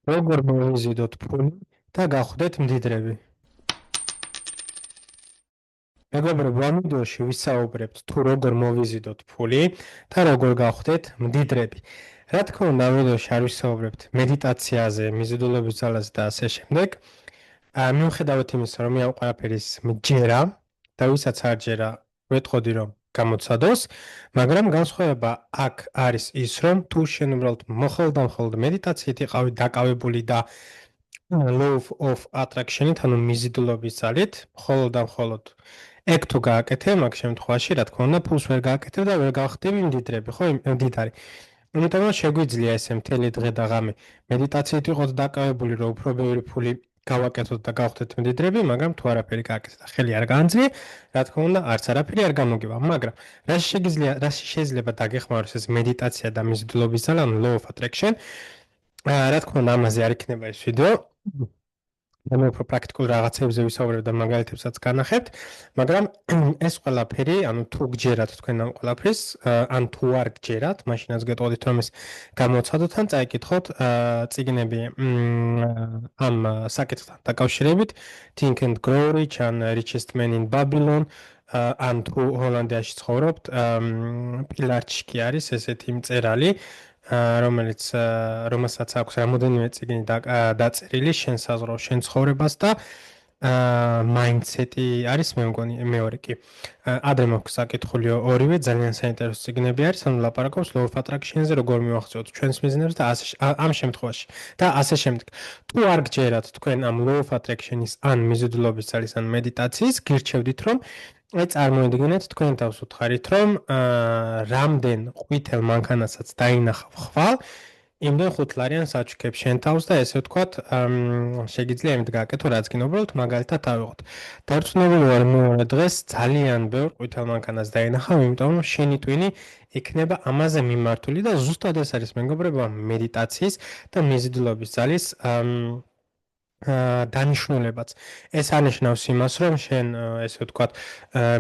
როგორ მოვიზიდოთ ფული და გავხდეთ მდიდრები. მეგობრებო, ამ ვიდეოში ვისაუბრებთ თუ როგორ მოვიზიდოთ ფული და როგორ გავხდეთ მდიდრები. რა თქმა უნდა, ამ ვიდეოში არ ვისაუბრებთ მედიტაციაზე, მიზიდულობის ძალაზე და ასე შემდეგ. მიუხედავად იმისა, რომ მე ამ ყველაფერის მჯერა და ვისაც არ ჯერა, ვეტყოდი რომ გამოცადოს, მაგრამ განსხვავება აქ არის ის, რომ თუ შენ უბრალოდ მხოლოდ მედიტაციით იყავი დაკავებული და law of attraction-ით, ანუ მიზიდულობის ძალით, მხოლოდ ეგ თუ გააკეთე, მაგ შემთხვევაში, რა თქმა უნდა, ფულს ვერ გააკეთებ და ვერ გავხდები მდიდრები, ხო, მდიდარი. იმიტომ რომ შეგვიძლია ესე მთელი დღე და ღამე მედიტაციით იყოთ დაკავებული, რომ უფრო ბევრი ფული გავაკეთოთ და გავხდეთ მდიდრები, მაგრამ თუ არაფერი გააკეთეთ და ხელი არ გაანძლია, რა თქმა უნდა, არც არაფერი არ გამოგება. მაგრამ რაში შეიძლება დაგეხმაროს ეს მედიტაცია და მიზიდულობის ძალა, ანუ law of attraction. რა თქმა უნდა, ამაზე არ იქნება ეს ვიდეო. მე უფრო პრაქტიკულ რაღაცებზე ვისაუბრებ და მაგალითებსაც განახებთ, მაგრამ ეს ყველაფერი, ანუ თუ გჯერათ თქვენ ამ ყველაფერს, ან თუ არ გჯერათ, მაშინაც გეტყოდით რომ ეს გამოცადოთ ან წაიკითხოთ წიგნები ამ საკითხთან დაკავშირებით, Think and Grow Rich ან Richest Man in Babylon, ან თუ ჰოლანდიაში ცხოვრობთ, პილარჩიკი არის ესეთი მწერალი, რომელსაც აქვს რამოდენიმე წიგნი დაწერილი შენ საზღვრავს შენ ცხოვრებას და mindset-ი არის მე მგონი მეორე კი. ადრე მაქვს საკითხული ორივე ძალიან საინტერესო წიგნები არის, ანუ ლაპარაკობს law of attraction-ზე, როგორ მივახციოთ ჩვენს მიზნებს და ამ შემთხვევაში და ასე შემდეგ. თუ არ გჯერათ თქვენ ამ law of attraction-ის ან მიზიდულობის ძალის ან მედიტაციის, გირჩევდით რომ წარმოიდგინეთ თქვენ თავს უთხარით რომ რამდენ ყვითელ მანქანასაც დაინახავ ხვალ, იმდენ ხუთლარიან საჩუქებს შენ თავს და ესე ვთქვათ, შეგიძლია იმით გააკეთო, რაც გინდა, უბრალოდ მაგალითად ავიღოთ. დარწმუნებული ვარ მეორე დღეს ძალიან ბევრ ყვითელ მანქანას დაინახავ, იმიტომ რომ შენი ტვინი იქნება ამაზე მიმართული და ზუსტად ეს არის მეგობრებო მედიტაციის და მიზიდულობის ძალის დანიშნულებაც. ეს ანიშნავს იმას, რომ შენ ესე ვთქვათ,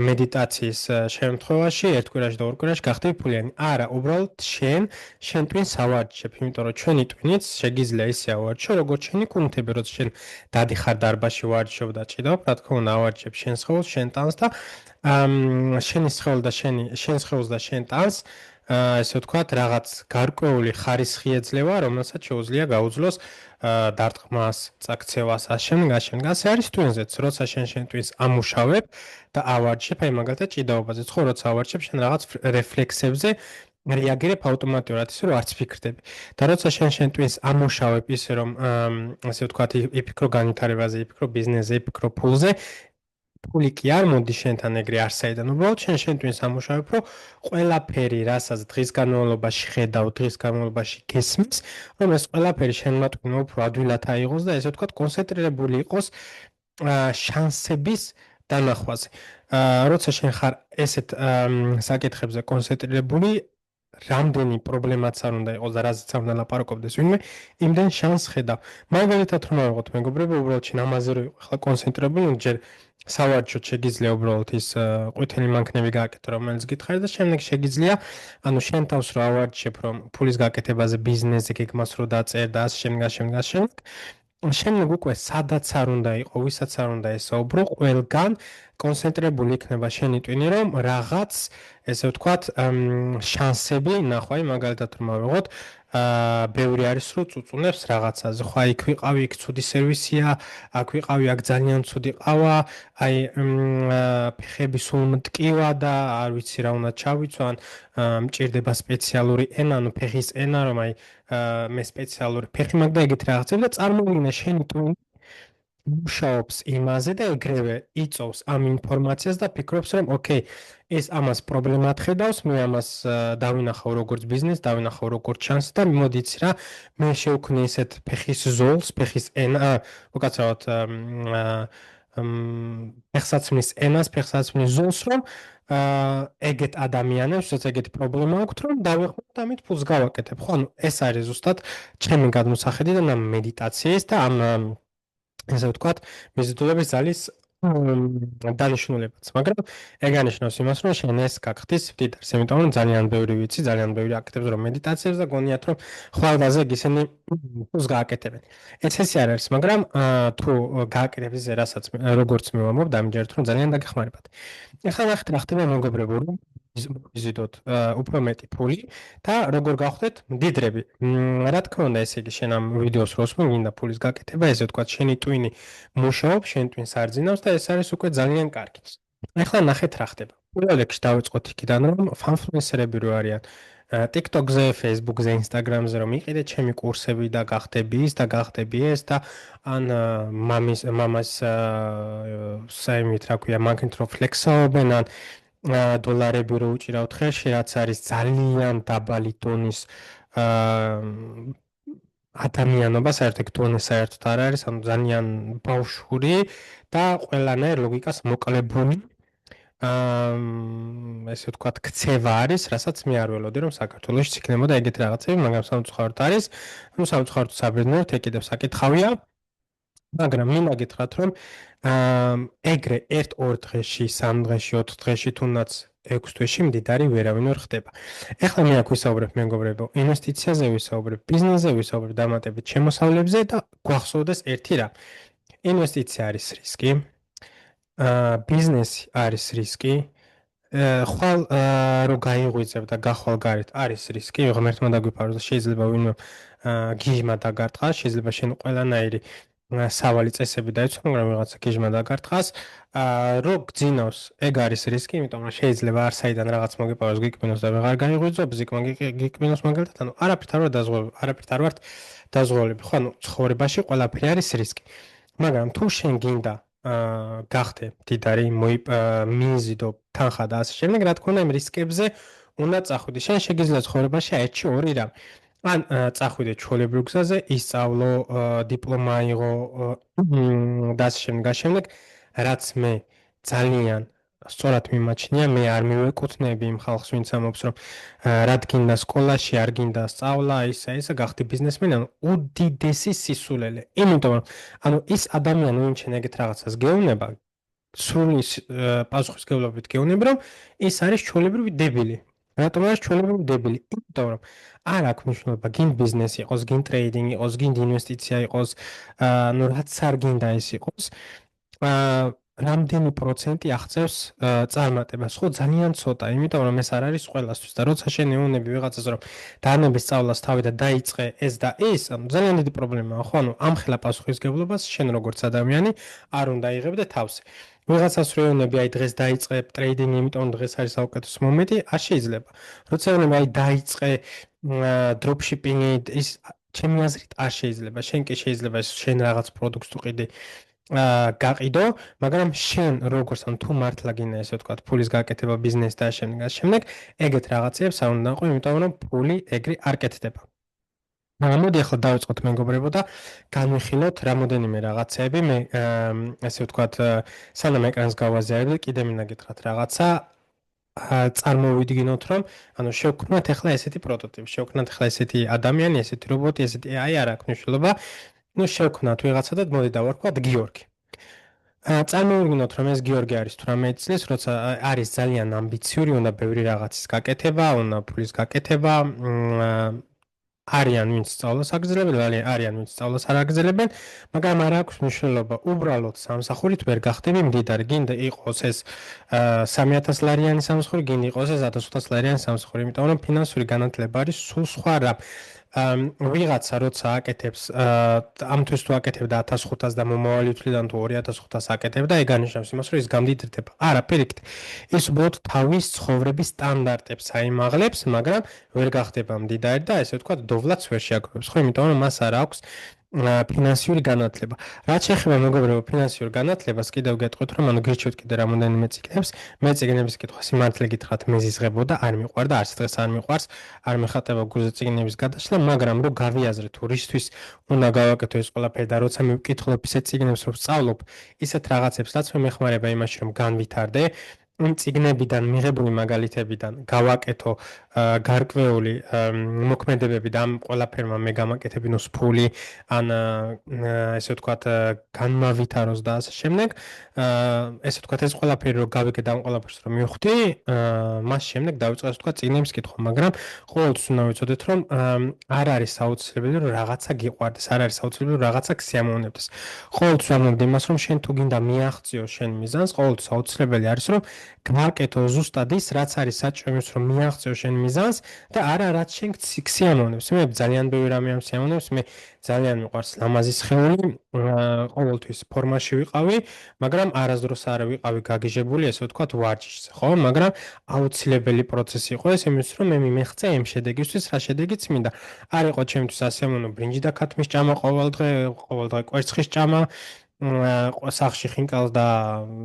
მედიტაციის შემთხვევაში ერთ კვირაში და ორ კვირაში გახდები ფულიანი. არა, უბრალოდ შენ ტვინს ავარჩევ, იმიტომ რომ ჩვენი ტვინიც შეგიძლია ისე ავარჩიო, როგორც შენი კუნთები, როცა შენ დადიხარ დარბაზში ვარჩევ და ჭიდავ, რა თქმა უნდა, ავარჩევ შენ სხეულს, შენ ტანს და შენი სხეულ და შენ სხეულს და შენ ტანს ესე ვთქვათ, რაღაც გარკვეული ხარისხი ეძლევა, რომელსაც შეუძლია გაუძლოს დარტყმას, წაქცევას, ასე ასე არის ტვინზეც, როცა შენ ტვინს ამუშავებ და ავარჩევ, აი მაგალითად ჭიდაობაზე, ხო, როცა ავარჩევ, შენ რაღაც რეფლექსებზე რეაგირებ ავტომატურად, ისე რომ არც ფიქრდები. და როცა შენ ტვინს ამუშავებ ისე რომ ასე ვთქვათ, იფიქრო განვითარებაზე, იფიქრო ბიზნესზე, იფიქრო ფულზე, ფული კი არ მოდის შენთან ეგრე არსაიდან, უბრალოდ შენ ტვინს ამუშავებ, რომ ყველაფერი, რასაც დღის განმავლობაში ხედავ, დღის განმავლობაში გესმის, რომ ეს ყველაფერი შენმა ტვინმა უფრო ადვილად აიღოს და ესე ვთქვათ, კონცენტრირებული იყოს შანსების დანახვაზე. როცა შენ ხარ ესეთ საკითხებზე კონცენტრირებული, რამდენი პრობლემაც არ უნდა იყოს და რაზეც არ უნდა ლაპარაკობდეს ვინმე, იმდენ შანსს ხედავ. მაგალითად რომ ავიღოთ მეგობრებო, უბრალოდ შენ ამაზე რო ხარ კონცენტრირებული, ჯერ სავარჯიშოდ შეგიძლია უბრალოდ ის ყვითელი მანქანები გააკეთო, რომელიც გითხარი და შემდეგ შეგიძლია, ანუ შენ თავს რო ავარჩევ, რომ ფულის გაკეთებაზე, ბიზნესზე გეგმას რო დაწერ და ასე შემდეგ, შემდეგ უკვე სადაც არ უნდა იყო, ვისაც არ უნდა ესაუბრო, ყველგან კონცენტრირებული იქნება შენი ტვინი, რომ რაღაც, ესე ვთქვათ, შანსები ნახვა, მაგალითად რომ ავიღოთ, ბევრი არის რო წუწუნებს რაღაცაზე, ხო, იქ ვიყავი, იქ ცუდი სერვისია, აქ ვიყავი, აქ ძალიან ცუდი ყავა, აი ფეხები სულ მტკივა და არ ვიცი რა უნდა ჩავიცვა, ან მჭირდება სპეციალური ენა, ანუ ფეხის ენა, რომ აი მე სპეციალური ფეხი მაქვს და ეგეთ რაღაცები და წარმოვიდგინე შენი ტვინი მუშაობს იმაზე და ეგრევე იწოვს ამ ინფორმაციას და ფიქრობს რომ ოკეი, ეს ამას პრობლემად ხედავს, მე ამას დავინახავ როგორც ბიზნეს, დავინახავ როგორც შანსს და მოდი იცი რა, მე შევქმნი ესეთ ფეხის ზოლს, ფეხის ენა, უკაცრავად ფეხსაცმლის ენას, ფეხსაცმლის ზოლს, რომ ეგეთ ადამიანებს, რაც ეგეთი პრობლემა აქვთ, რომ დავეხმაროთ და ამით ფულს გავაკეთებ. ხო, ანუ ეს არის ზუსტად ჩემი გადმოსახედიდან ამ მედიტაციის და ამ ესე ვთქვათ, მიზიდულობის ძალის დანიშნულებაც, მაგრამ ეგ ანიშნავს იმას, რომ შენ ეს გაგხდის მდიდარს, იმიტომ რომ ძალიან ბევრი ვიცი, ძალიან ბევრი აკეთებს რომ მედიტაციებს და გონიათ რომ ხვალდაზე ისინი ფულს გააკეთებენ. ეს არ არის, მაგრამ თუ გააკეთებ ისე, რასაც როგორც მივამობ, დამჯერეთ რომ ძალიან დაგეხმარებათ. ეხლა ნახეთ რა ხდება მეგობრებო, რომ ვიზიდოთ უფრო მეტი ფული და როგორ გავხდეთ მდიდრები. რა თქმა უნდა, ესე იგი შენ ამ ვიდეოს როს მინდა ფულის გაკეთება, ესე ვთქვათ, შენი ტვინი მუშაობს, შენ ტვინს არძინავს და ეს არის უკვე ძალიან კარგი. ეხლა ნახეთ რა ხდება. პირველ რიგში დავიწყოთ იქიდან, რომ ფანფლუენსერები რო არიან TikTok-ზე, Facebook-ზე, Instagram-ზე რომ იყიდეთ ჩემი კურსები და გახდები ის და გახდები ეს და ან მამას საიმით რა ქვია, მაგით რო ფლექსობენ ან დოლარები რო უჭირავთ ხელში, რაც არის ძალიან დაბალი ტონის ადამიანობა, საერთოდ ტონი საერთოდ არ არის, ანუ ძალიან ბავშვური და ყველანაირ ლოგიკას მოკლებული. ესე ვთქვათ, ქცევა არის, რასაც მე არ ველოდი, რომ საქართველოში იქნებოდა ეგეთი რაღაცები, მაგრამ სამწუხაროდ არის. ну სამწუხაროდ საბედნიეროდ ეგ კიდევ საკითხავია. მაგრამ მინდა გითხრათ, რომ ეგრე 1-2 დღეში, 3 დღეში, 4 დღეში, თუნდაც 6 თვეში მდიდარი ვერავინ ვერ ხდება. ეხლა მე აქ ვისაუბრებ მეგობრებო, ინვესტიციაზე ვისაუბრებ, ბიზნესზე ვისაუბრებ, დამატებით შემოსავლებზე და გვახსოვდეს ერთი რამ. ინვესტიცია არის რისკი. ბიზნესი არის რისკი. ხვალ რო გაიღვიძებ და გახვალ გარეთ არის რისკი, ღმერთმა დაგვიფაროს და შეიძლება ვინმე გიჟმა დაგარტყას, შეიძლება შენ ყველანაირი სავალი წესები დაიცვა, მაგრამ ვიღაცა გიჟმა დაგარტყას. რო გძინავს, ეგ არის რისკი, იმიტომ რომ შეიძლება არ საიდან რაღაც მოგიპაროს, გიკბინოს და ვეღარ გაიღვიძო, ბზიკმა გიკბინოს მაგალითად, ანუ არაფრით არ ვართ დაზღვევლები. ხო, ანუ ცხოვრებაში ყველაფერი არის რისკი. მაგრამ თუ შენ გინდა გახდე მდიდარი, მიიზიდო თანხა და ასე შემდეგ, რა თქმა უნდა, იმ რისკებზე უნდა წახვიდე. შენ შეგიძლია ცხოვრებაში აერთში ორი რამ. ან წახვიდე ჩვეულებრივ გზაზე, ისწავლო, დიპლომა აიღო და ასე შემდეგ, რაც მე ძალიან სწორად მიმაჩნია, მე არ მივეკუთვნები იმ ხალხს, ვინც ამბობს, რომ რად გინდა სკოლაში, არ გინდა სწავლა, ისა გახდი ბიზნესმენი, ანუ უდიდესი სისულელე. იმიტომ რომ ანუ ის ადამიანი, ვინც შენ ეგეთ რაღაცას გეუბნება, სრული პასუხისმგებლობით გეუბნება, რომ ის არის ჩვეულებრივი დებილი. რატომ არის ჩვეულებრივი დებილი? იმიტომ რომ არ აქვს მნიშვნელობა, გინ ბიზნესი იყოს, გინ ტრეიდინგი იყოს, გინ ინვესტიცია იყოს, ну რაც არ გინდა ის იყოს. რამდენი პროცენტი აღწევს წარმატებას? ხო, ძალიან ცოტა, იმიტომ რომ ეს არ არის ყველასთვის და როცა შენ ეუბნები ვიღაცას რომ დაანების სწავლას თავი და დაიწყე ეს და ის, ანუ ძალიან დიდი პრობლემაა, ხო, ანუ ამხელა პასუხისმგებლობას შენ როგორც ადამიანი არ უნდა იღებდე თავზე. ვიღაცას რო ეუბნები, აი დღეს დაიწყე ტრეიდინგი, იმიტომ რომ დღეს არის საუკეთესო მომენტი, არ შეიძლება. როცა ეუბნები, აი დაიწყე დროპშიპინგი, ის ჩემი აზრით არ შეიძლება. შენ კი შეიძლება შენ რაღაც პროდუქტს თუ ყიდი გაყიდო, მაგრამ შენ როგორც ან თუ მართლა გინდა ესე ვთქვათ, ფულის გაკეთება ბიზნეს და შემდეგ, ეგეთ რაღაცებს არ უნდა ყო, იმიტომ რომ ფული ეგრე არ კეთდება. მოდი ახლა დავიწყოთ მეგობრებო და განვიხილოთ რამოდენიმე რაღაცები. მე ესე ვთქვათ, სანამ ეკრანს გავაზიარებ, კიდე მინდა გითხრათ რაღაცა. წარმოვიდგინოთ, რომ ანუ შევქმნათ ახლა ესეთი პროტოტიპი, შევქმნათ ახლა ესეთი ადამიანი, ესეთი რობოტი, ესეთი AI არ აქვს მნიშვნელობა. ну შევქმნათ ვიღაცა და მოდი დავარქვათ გიორგი. წარმოვიდგინოთ, რომ ეს გიორგი არის 18 წლის, როცა არის ძალიან ამბიციური, უნდა ბევრი რაღაცის გაკეთება, უნდა ფულის გაკეთება, არიან ვინც სწავლას აგრძელებენ, არიან ვინც სწავლას არ აგრძელებენ, მაგრამ არ აქვს მნიშვნელობა, უბრალოდ სამსახურით ვერ გახდები მდიდარი. გინდა იყოს ეს 3000 ლარიანი სამსახური, გინდა იყოს ეს 1500 ლარიანი სამსახური, იმიტომ რომ ფინანსური განათლება არის სულ სხვა რამ. ვიღაცა როცა აკეთებს ამთვის თუ აკეთებდა 1500 და მომავალი თვლიდან თუ 2500 აკეთებდა, ეგ ანიშნავს იმას, რომ ის გამდიდრდება. არა, პირიქით. ის უბრალოდ თავის ცხოვრების სტანდარტებს აიმაღლებს, მაგრამ ვერ გახდება მდიდარი და ესე ვთქვათ, დოვლაც ვერ შეაგროვებს. ხო, იმიტომ რომ მას არ აქვს ფინანსური განათლება. რაც შეეხება მეგობრებო ფინანსურ განათლებას, კიდევ გეტყვით, რომ ანუ გირჩევთ კიდე რამოდენიმე წიგნებს, მე წიგნების კითხვა სიმართლე გითხრათ მეზიზღებოდა, არ მიყვარდა, არც დღეს არ მიყვარს, არ მეხატება გულზე წიგნების გადაშლა, მაგრამ რო გავიაზრეთ, თუ რისთვის უნდა გავაკეთო ეს ყველაფერი და როცა მივკითხულობ ისეთ წიგნებს, რომ ვსწავლობ, ისეთ რაღაცებს, რაც მე მეხმარება იმაში, რომ განვითარდე, წიგნებიდან მიღებული მაგალითებიდან გავაკეთო გარკვეული მოქმედებები და ამ ყველაფერმა მე გამაკეთებინო სფული ან ესე ვთქვათ განმავითაროს და ასე შემდეგ. ესე ვთქვათ ეს ყველაფერი რო გავიგე და ამ ყველაფერს რო მივხვდი, მას შემდეგ დავიწყე ასე ვთქვათ წიგნების კითხვა, მაგრამ ყოველთვის უნდა ვიცოდეთ რომ არ არის აუცილებელი რომ რაღაცა გიყვარდეს, არ არის აუცილებელი რომ რაღაცა გსიამოვნებდეს. ყოველთვის ვამბობდი იმას რომ შენ თუ გინდა მიაღწიო შენ მიზანს, ყოველთვის აუცილებელი არის რომ გავაკეთო ზუსტად ის, რაც არის საჭირო იმის რომ მიაღწიო შენ მიზანს და არა რაც შენ გსიამოვნებს. მე ძალიან ბევრი რამე ამსიამოვნებს, მე ძალიან მიყვარს ლამაზი სხეული, ყოველთვის ფორმაში ვიყავი, მაგრამ არასდროს არ ვიყავი გაგიჟებული, ესე ვთქვათ, ვარჯიშზე, ხო? მაგრამ აუცილებელი პროცესი იყო ეს იმის რომ მე მიმეღწე იმ შედეგისთვის, რა შედეგიც მინდა. არ იყო ჩემთვის ასიამოვნო ბრინჯი და ქათმის ჭამა ყოველდღე კვერცხის ჭამა, სახში ხინკალს და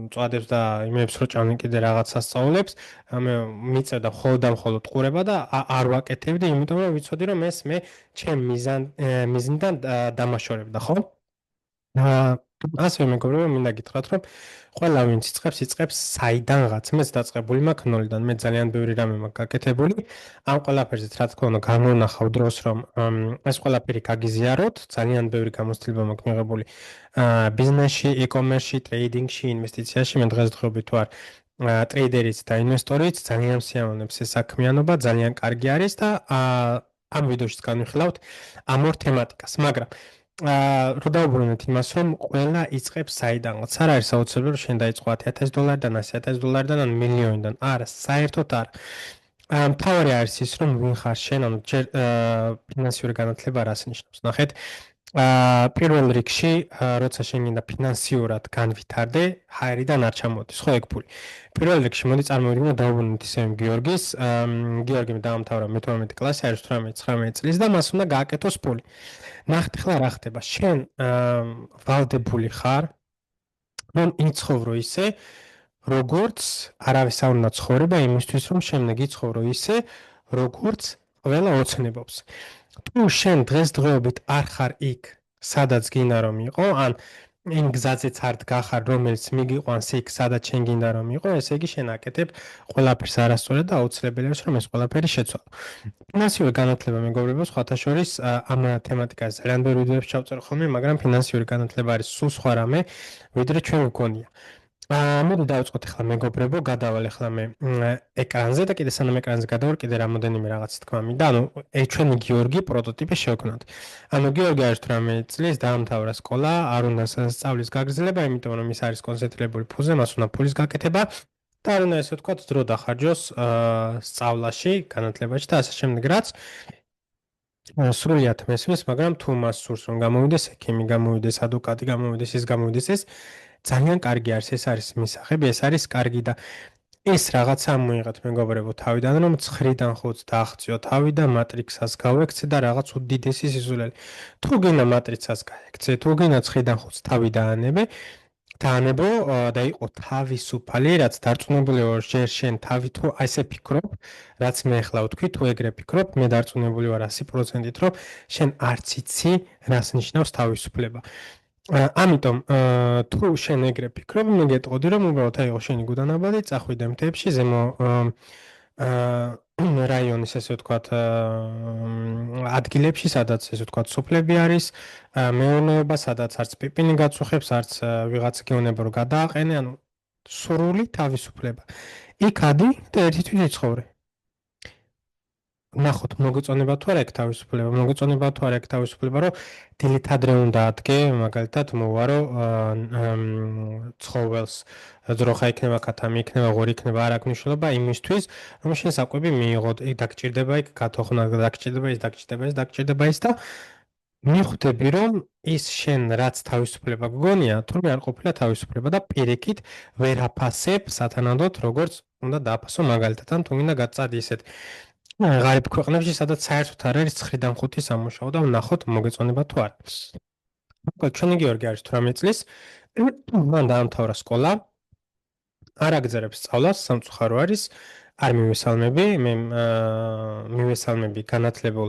წვადებს და იმებს რო ჭამენ კიდე რაღაც სასწაულებს, მე მიწევდა მხოლოდ და მხოლოდ ყურება და არ ვაკეთებდი, იმიტომ რომ ვიცოდი რომ ეს მე ჩემ მიზნიდან დამაშორებდა, ხო? ასე მეგობრებო, მინდა გითხრათ, რომ ყველა ვინც იწყებს საიდანღაც. მეც დაწყებული მაქვს ნოლიდან, მე ძალიან ბევრი რამე მაქვს გაკეთებული. ამ ყველაფერზეც რა თქმა უნდა გამონახავ დროს, რომ ეს ყველაფერი გაგიზიაროთ, ძალიან ბევრი გამოცდილება მაქვს მიღებული ბიზნესში, e-commerce-ში, ტრეიდინგში, ინვესტიციაში, მე დღესდღეობით თუ არ ტრეიდერიც და ინვესტორიც ძალიან სიამოვნებს ეს საქმიანობა, ძალიან კარგი არის და ამ ვიდეოშიც განვიხილავთ ამ ორ თემატიკას, მაგრამ რო დავუბრუნდეთ იმას, რომ ყველა იწყებს საიდანღაც. არ არის აუცილებელი რომ შენ დაიწყო $10,000-დან, $100,000-დან ან მილიონიდან. არა, საერთოდ არა. მთავარი არის ის, რომ ვინ ხარ შენ, ანუ ჯერ ფინანსიური განათლება რას ნიშნავს. ნახეთ, პირველ რიგში, როცა შენ გინდა ფინანსიურად განვითარდე, ჰაერიდან არ ჩამოდის, ხო ეგ ფული. პირველ რიგში მოდი წარმოვიდგინო დავუბრუნდეთ ისევ გიორგის. გიორგიმ დაამთავრა მე-12 კლასი, არის 18-19 წლის და მას უნდა გააკეთოს ფული. ნახეთ ახლა რა ხდება. შენ ვალდებული ხარ, რომ იცხოვრო ისე, როგორც არავის არ უნდა ცხოვრება იმისთვის, რომ შემდეგ იცხოვრო ისე, როგორც ყველა ოცნებობს. თუ შენ დღესდღეობით არ ხარ იქ, სადაც გინდა რომ იყო, ან იმ გზაზეც არ დგახარ, რომელიც მიგიყვანს იქ, სადაც შენ გინდა რომ იყო, ესე იგი შენ აკეთებ ყველაფერს არასწორად და აუცილებელი არის რომ ეს ყველაფერი შეცვალო. ფინანსიური განათლება მეგობრებო, სხვათა შორის ამ თემატიკაზე ძალიან ბევრი ვიდეოებს ჩავწერე ხოლმე, მაგრამ ფინანსიური განათლება არის სულ სხვა რამე, ვიდრე ჩვენ გვგონია. მოდი დავიწყოთ ახლა მეგობრებო, გადავალ ახლა მე ეკრანზე და კიდე სანამ ეკრანზე გადავალ, კიდე რამოდენიმე რაღაც თქვა მინდა. ანუ ჩვენი გიორგი პროტოტიპი შევქმნათ. ანუ გიორგი არის 18 წლის, დაამთავრა სკოლა, არ უნდა სწავლის გაგრძელება, იმიტომ რომ ის არის კონცენტრირებული ფულზე, მას უნდა ფულის გაკეთება და არ უნდა ესე ვთქვათ, დრო დახარჯოს სწავლაში, განათლებაში და ასე შემდეგ, რაც სრულიად მესმის, მაგრამ თუ მას სურს რომ გამოვიდეს ექიმი, გამოვიდეს ადვოკატი, გამოვიდეს ის, გამოვიდეს ეს, ძალიან კარგი არის, ეს არის მისაღები, ეს არის კარგი და ეს რაღაცა მოიღეთ მეგობრებო თავიდან, რომ 9-დან ხუთს დააღწიო თავი და მატრიცას გავექცე და რაღაც უდიდესი სიზულელი. თუ გინდა მატრიცას გაექცე, თუ გინდა 9-დან ხუთს თავი დაანებო და იყო თავისუფალი, რაც დარწმუნებული ვარ, ჯერ შენ თავი თუ ასე ფიქრობ, რაც მე ახლა ვთქვი, თუ ეგრე ფიქრობ, მე დარწმუნებული ვარ 100%-ით, რომ შენ არც იცი, რას ნიშნავს თავისუფლება. ამიტომ თუ შენ ეგრე ფიქრობ, მე გეტყოდი რომ უბრალოდ აიღო შენი გუდანაბადი, წახვიდე მთებში, ზემო რაიონის ესე ვთქვათ ადგილებში, სადაც ესე ვთქვათ სოფლები არის, მეურნეობა, სადაც არც პიპინი გაწუხებს, არც ვიღაც გეუბნება რომ გადააყენე, ანუ სრული თავისუფლება. იქ ადი და ერთი თვით იცხოვრე. ნახოთ, მოგეწონება თუ არა ეგ თავისუფლება, მოგეწონება თუ არა ეგ თავისუფლება, რომ დილით ადრე უნდა ადგე, მაგალითად მოვარო ცხოველს, ძროხა იქნება, ქათამი იქნება, ღორი იქნება, არ აქვს მნიშვნელობა იმისთვის, რომ შენ საკვები მიიღო, იქ დაგჭირდება, იქ გათოხნა, დაგჭირდება ის, დაგჭირდება ის, დაგჭირდება ის და მიხვდები, რომ ის შენ რაც თავისუფლება გგონია, თურმე არ ყოფილა თავისუფლება და პირიქით ვერ აფასებ სათანადოდ, როგორც უნდა დააფასო მაგალითად, ან თუ მინდა გაწადი ისეთ ღარიბ ქვეყნებში, სადაც საერთოდ არ არის 9-დან 5 სამუშაო და ვნახოთ მოგეწონება თუ არა. ჩვენი გიორგი არის 18 წლის, მან დაამთავრა სკოლა, არ აგზერებს სწავლას, სამწუხარო არის, არ მივესალმები, მე მივესალმები განათლებულ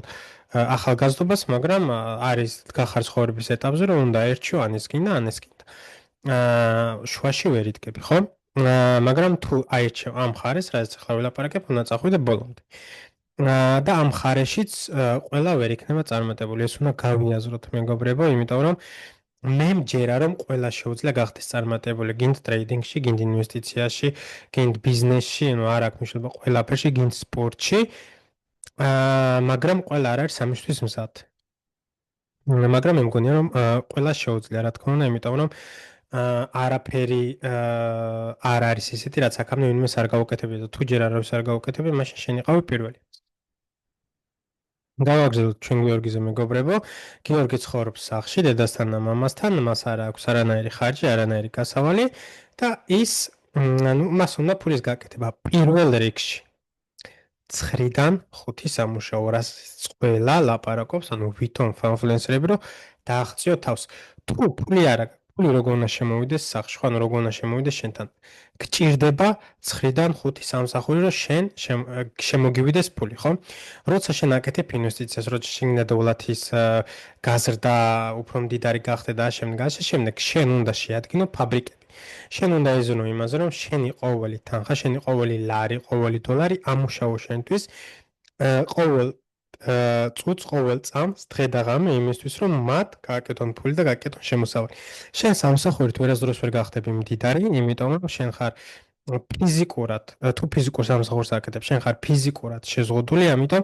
ახალგაზრდობას, მაგრამ არის გახარ ცხოვრების ეტაპზე, რომ უნდა ერჩიო ან ის გინდა, ან ეს გინდა. შუაში ვერ იდგები, ხო? მაგრამ თუ აირჩევ ამ მხარეს, რაც ახლა ვილაპარაკებ, უნდა წახვიდე ბოლომდე. და ამ მხარეშიც ყველა ვერ იქნება წარმატებული. ეს უნდა გავიაზროთ, მეგობრებო, იმიტომ რომ მე მჯერა რომ ყველა შეუძლია გახდეს წარმატებული, გინდ ტრეიდინგში, გინდ ინვესტიციაში, გინდ ბიზნესში, ანუ არ აქვს მნიშვნელობა ყველაფერში, გინდ სპორტში. მაგრამ ყველა არ არის ამისთვის მზად. მაგრამ მე მგონია რომ ყველა შეუძლია, რა თქმა უნდა, იმიტომ რომ არაფერი არ არის ისეთი, რაც აქამდე ვინმეს არ გაუკეთებია და თუ ჯერ არავის არ გაუკეთებია, მაშინ შენ იყავი პირველი. დავაგრძელოთ ჩვენ გიორგიზე მეგობრებო. გიორგი ცხოვრობს სახლში დედასთან და მამასთან, მას არ აქვს არანაირი ხარჯი, არანაირი გასავალი და ის ანუ მას უნდა ფულის გაკეთება პირველ რიგში. 9-დან 5 სამუშაო რას ყველა ლაპარაკობს, ანუ ვითომ ინფლუენსერები რომ დააღწიო თავს. თუ ფული არ აქვს, ფული როგორ უნდა შემოვიდეს სახში, ხო, ანუ როგორ უნდა შემოვიდეს შენთან. გჭირდება 9-დან 5 სამსახური, რომ შენ შემოგივიდეს ფული, ხო? როცა შენ აკეთებ ინვესტიციას, როცა შეგინდა დოლათის გაზრდა, უფრო მდიდარი გახდე და შემდეგ შენ უნდა შეადგინო ფაბრიკები. შენ უნდა ეზონო იმაზე, რომ შენი ყოველი თანხა, შენი ყოველი ლარი, ყოველი დოლარი ამუშავო შენთვის ყოველ წუთს, ყოველ წამს, დღე და ღამე იმისთვის, რომ მათ გააკეთონ ფული და გააკეთონ შემოსავალი. შენ სამსახურით ვერასდროს ვერ გახდები მდიდარი, იმიტომ რომ შენ ხარ ფიზიკურად, თუ ფიზიკურ სამსახურს აკეთებ, შენ ხარ ფიზიკურად შეზღუდული, ამიტომ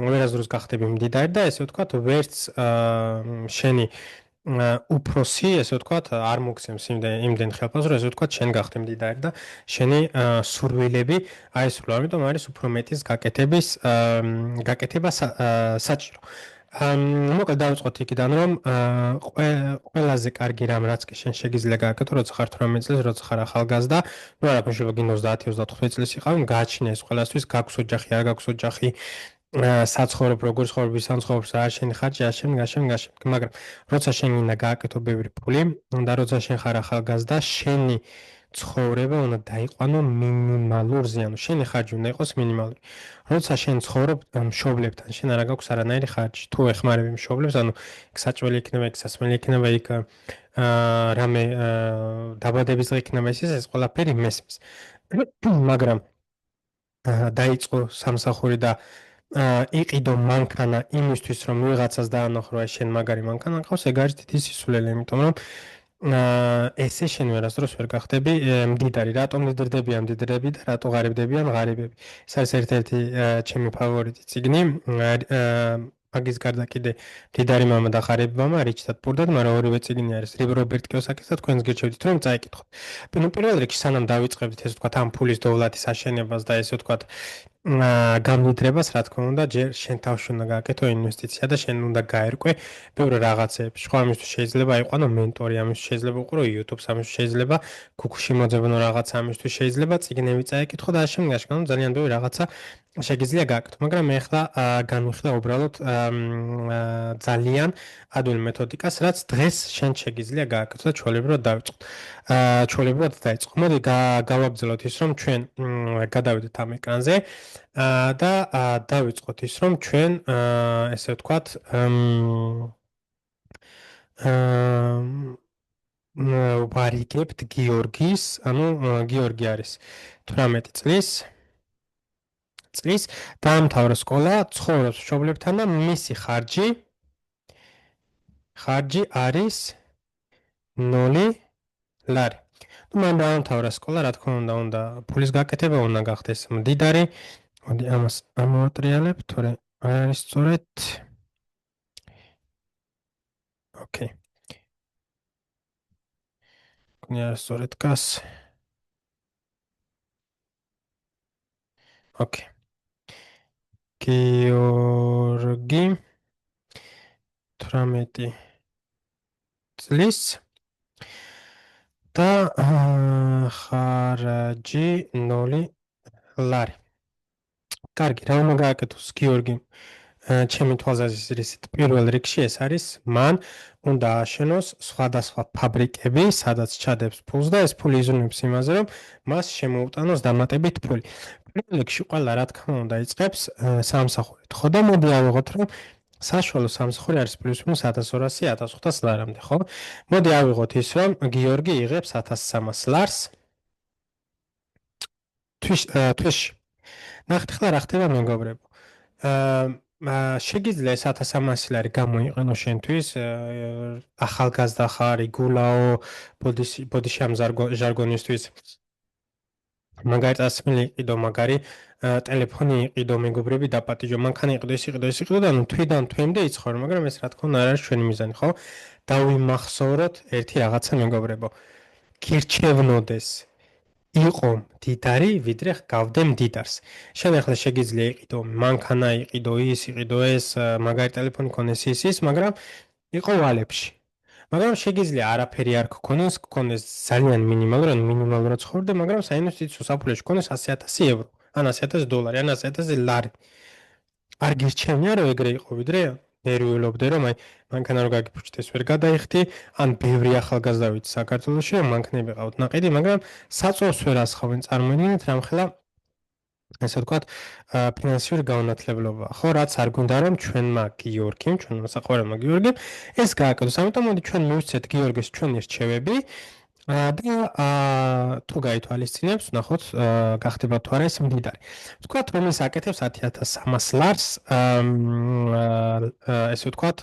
ვერასდროს გახდები მდიდარი და ესე ვთქვათ, ვერც შენი უფროსი, ესე ვთქვათ, არ მოგცემს იმდენ ხელფასს, რომ ესე ვთქვათ, შენ გახდე მდიდარი და შენი სურვილები აისრულო. ამიტომ არის უფრო მეტის გაკეთება საჭირო. მოკლედ დავიწყოთ იქიდან, რომ ყველაზე კარგი რამ რაც კი შენ შეგიძლია გააკეთო, როცა ხარ 18 წლის, როცა ხარ ახალგაზრდა, ну არა, შეიძლება გინდ 30-35 წლის იყავი, გააჩინე ეს ყველასთვის, გაქვს ოჯახი, არ გაქვს ოჯახი, საცხოვრებ როგორ ცხოვრობ, ვის ამცხოვრებს, რა შენი ხარჯი, გაშენ, მაგრამ როცა შენ უნდა გააკეთო ბევრი ფული და როცა შენ ხარ ახალგაზრდა, შენი ცხოვრება უნდა დაიყვანო მინიმალურზე, ანუ შენი ხარჯი უნდა იყოს მინიმალური. როცა შენ ცხოვრობ მშობლებთან, შენ არ გაქვს არანაირი ხარჯი. თუ ეხმარები მშობლებს, ანუ იქ საჭველი იქნება, იქ სასმელი იქნება, იქ რამე დაბადების დღე იქნება, ეს ყველაფერი მესმის. მაგრამ დაიწყო სამსახური და იყიდო მანქანა იმისთვის, რომ ვიღაცას დაანახო, რომ შენ მაგარი მანქანა ყავს, ეგ არის დიდი სისულელე, იმიტომ რომ ესე შენ ვერასდროს ვერ გახდები მდიდარი. რატომ მდიდრდებიან მდიდრები და რატო ღარიბდებიან ღარიბები? ეს არის ერთ-ერთი ჩემი ფავორიტი წიგნი. მაგის გარდა კიდე მდიდარი მამა და ღარიბი მამა რიჩ დად პურ დად, მაგრამ ორივე წიგნი არის რობერტ კიოსაკის და თქვენს გირჩევდით რომ წაიკითხოთ. პირველ რიგში სანამ დავიწყებდით ესე ვთქვათ ამ ფულის დოვლათის აშენებას და ესე ვთქვათ გამუდრებას, რა თქმა უნდა, ჯერ შენ თავში უნდა გააკეთო ინვესტიცია და შენ უნდა გაერკვე ბევრ რაღაცებს. ხო, ამისთვის შეიძლება აიყვანო მენტორი, ამისთვის შეიძლება უყურო YouTube-ს, ამისთვის შეიძლება Google-ში მოძებნო რაღაცა, ამისთვის შეიძლება წიგნები წაიკითხო და ამ ძალიან ბევრი რაღაცა შეგიძლია გააკეთო. მაგრამ მე ახლა განვიხილე უბრალოდ ძალიან ადვილი მეთოდიკას, რაც დღეს შენ შეგიძლია გააკეთო და ჩვეულებრივად დავიწყოთ. ჩვეულებრივად დაიწყო. მოდი გავაგრძელოთ ის, რომ ჩვენ გადავიდეთ ამ ეკრანზე და დავიწყოთ ის, რომ ჩვენ ესე ვთქვათ ვარიგებთ გიორგის, ანუ გიორგი არის 18 წლის, დაამთავრა სკოლა, ცხოვრობს მშობლებთან და მისი ხარჯი არის 0 ლარი. ну მან დაამთავრა სკოლა, რა თქმა უნდა ფულის გაკეთება უნდა გახდეს მდიდარი. მოდი ამას ამოვატრიალებ, თორე არ არის სწორედ. ოკეი. კნია სწორედ გას. ოკეი. გიორგი 18 წლის და ხარჯი 0 ლარი. კარგი, რა უნდა გააკეთოს გიორგი? ჩემი თვალსაზრისით პირველ რიგში ეს არის, მან უნდა ააშენოს სხვადასხვა ფაბრიკები, სადაც ჩადებს ფულს და ეს ფული იზრუნებს იმაზე, რომ მას შემოუტანოს დამატებით ფული. პირველ რიგში ყველა რა თქმა უნდა იწყებს სამსახურით. ხო და მოდი ავიღოთ, რომ საშუალო სამსახური არის პლუს-მინუს 1200-1500 ლარამდე, ხო? მოდი ავიღოთ ის, რომ გიორგი იღებს 1300 ლარს თვისში. ნახეთ ახლა რა ხდება მეგობრებო. შეგიძლია ეს 1300 ლარი გამოიყენო შენთვის, ახალგაზრდა ხარ, იგულაო, ბოდიში ამ ჟარგონისთვის. მაგარი წასმილი იყიდო, მაგარი ტელეფონი იყიდო, მეგობრები დაპატიჟო, მანქანა იყიდო და ნუ თვიდან თვემდე იცხოვრო, მაგრამ ეს რა თქმა უნდა არ არის ჩვენი მიზანი, ხო? დავიმახსოვროთ ერთი რაღაცა მეგობრებო. გირჩევნოდეს იყო მდიდარი, ვიდრე გავდე მდიდარს. შენ ახლა შეგიძლია იყიდო მანქანა, იყიდო ეს, მაგარი ტელეფონი ქონდეს ის, მაგრამ იყო ვალებში. მაგრამ შეგიძლია არაფერი არ გქონდეს ძალიან მინიმალურად ცხოვრდე, მაგრამ საინვესტიციო საფულეში გქონდეს 100,000 ევრო, ან 100,000 დოლარი, ან 100,000 ლარი. არ გირჩევნია რომ ეგრე იყო, ვიდრე ნერვიულობდე რომ აი მანქანა რო გაგიფუჭდეს ვერ გადაიხდი, ან ბევრი ახალგაზრდა ვიცი საქართველოში რომ მანქანები ყავთ ნაყიდი, მაგრამ საწოლს ვერ ასხავენ, წარმოიდგინეთ რამხელა ესე ვთქვათ, ფინანსური გაუნათლებლობა, ხო, რაც არ გვინდა რომ ჩვენმა გიორგიმ, ჩვენმა საყვარელმა გიორგიმ ეს გააკეთოს. ამიტომ მოდი ჩვენ მივცეთ გიორგის ჩვენი რჩევები და თუ გაითვალისწინებს, ნახოთ, გახდება თუ არა ეს მდიდარი. ვთქვათ, რომ ის აკეთებს 10,300 ლარს, ესე ვთქვათ,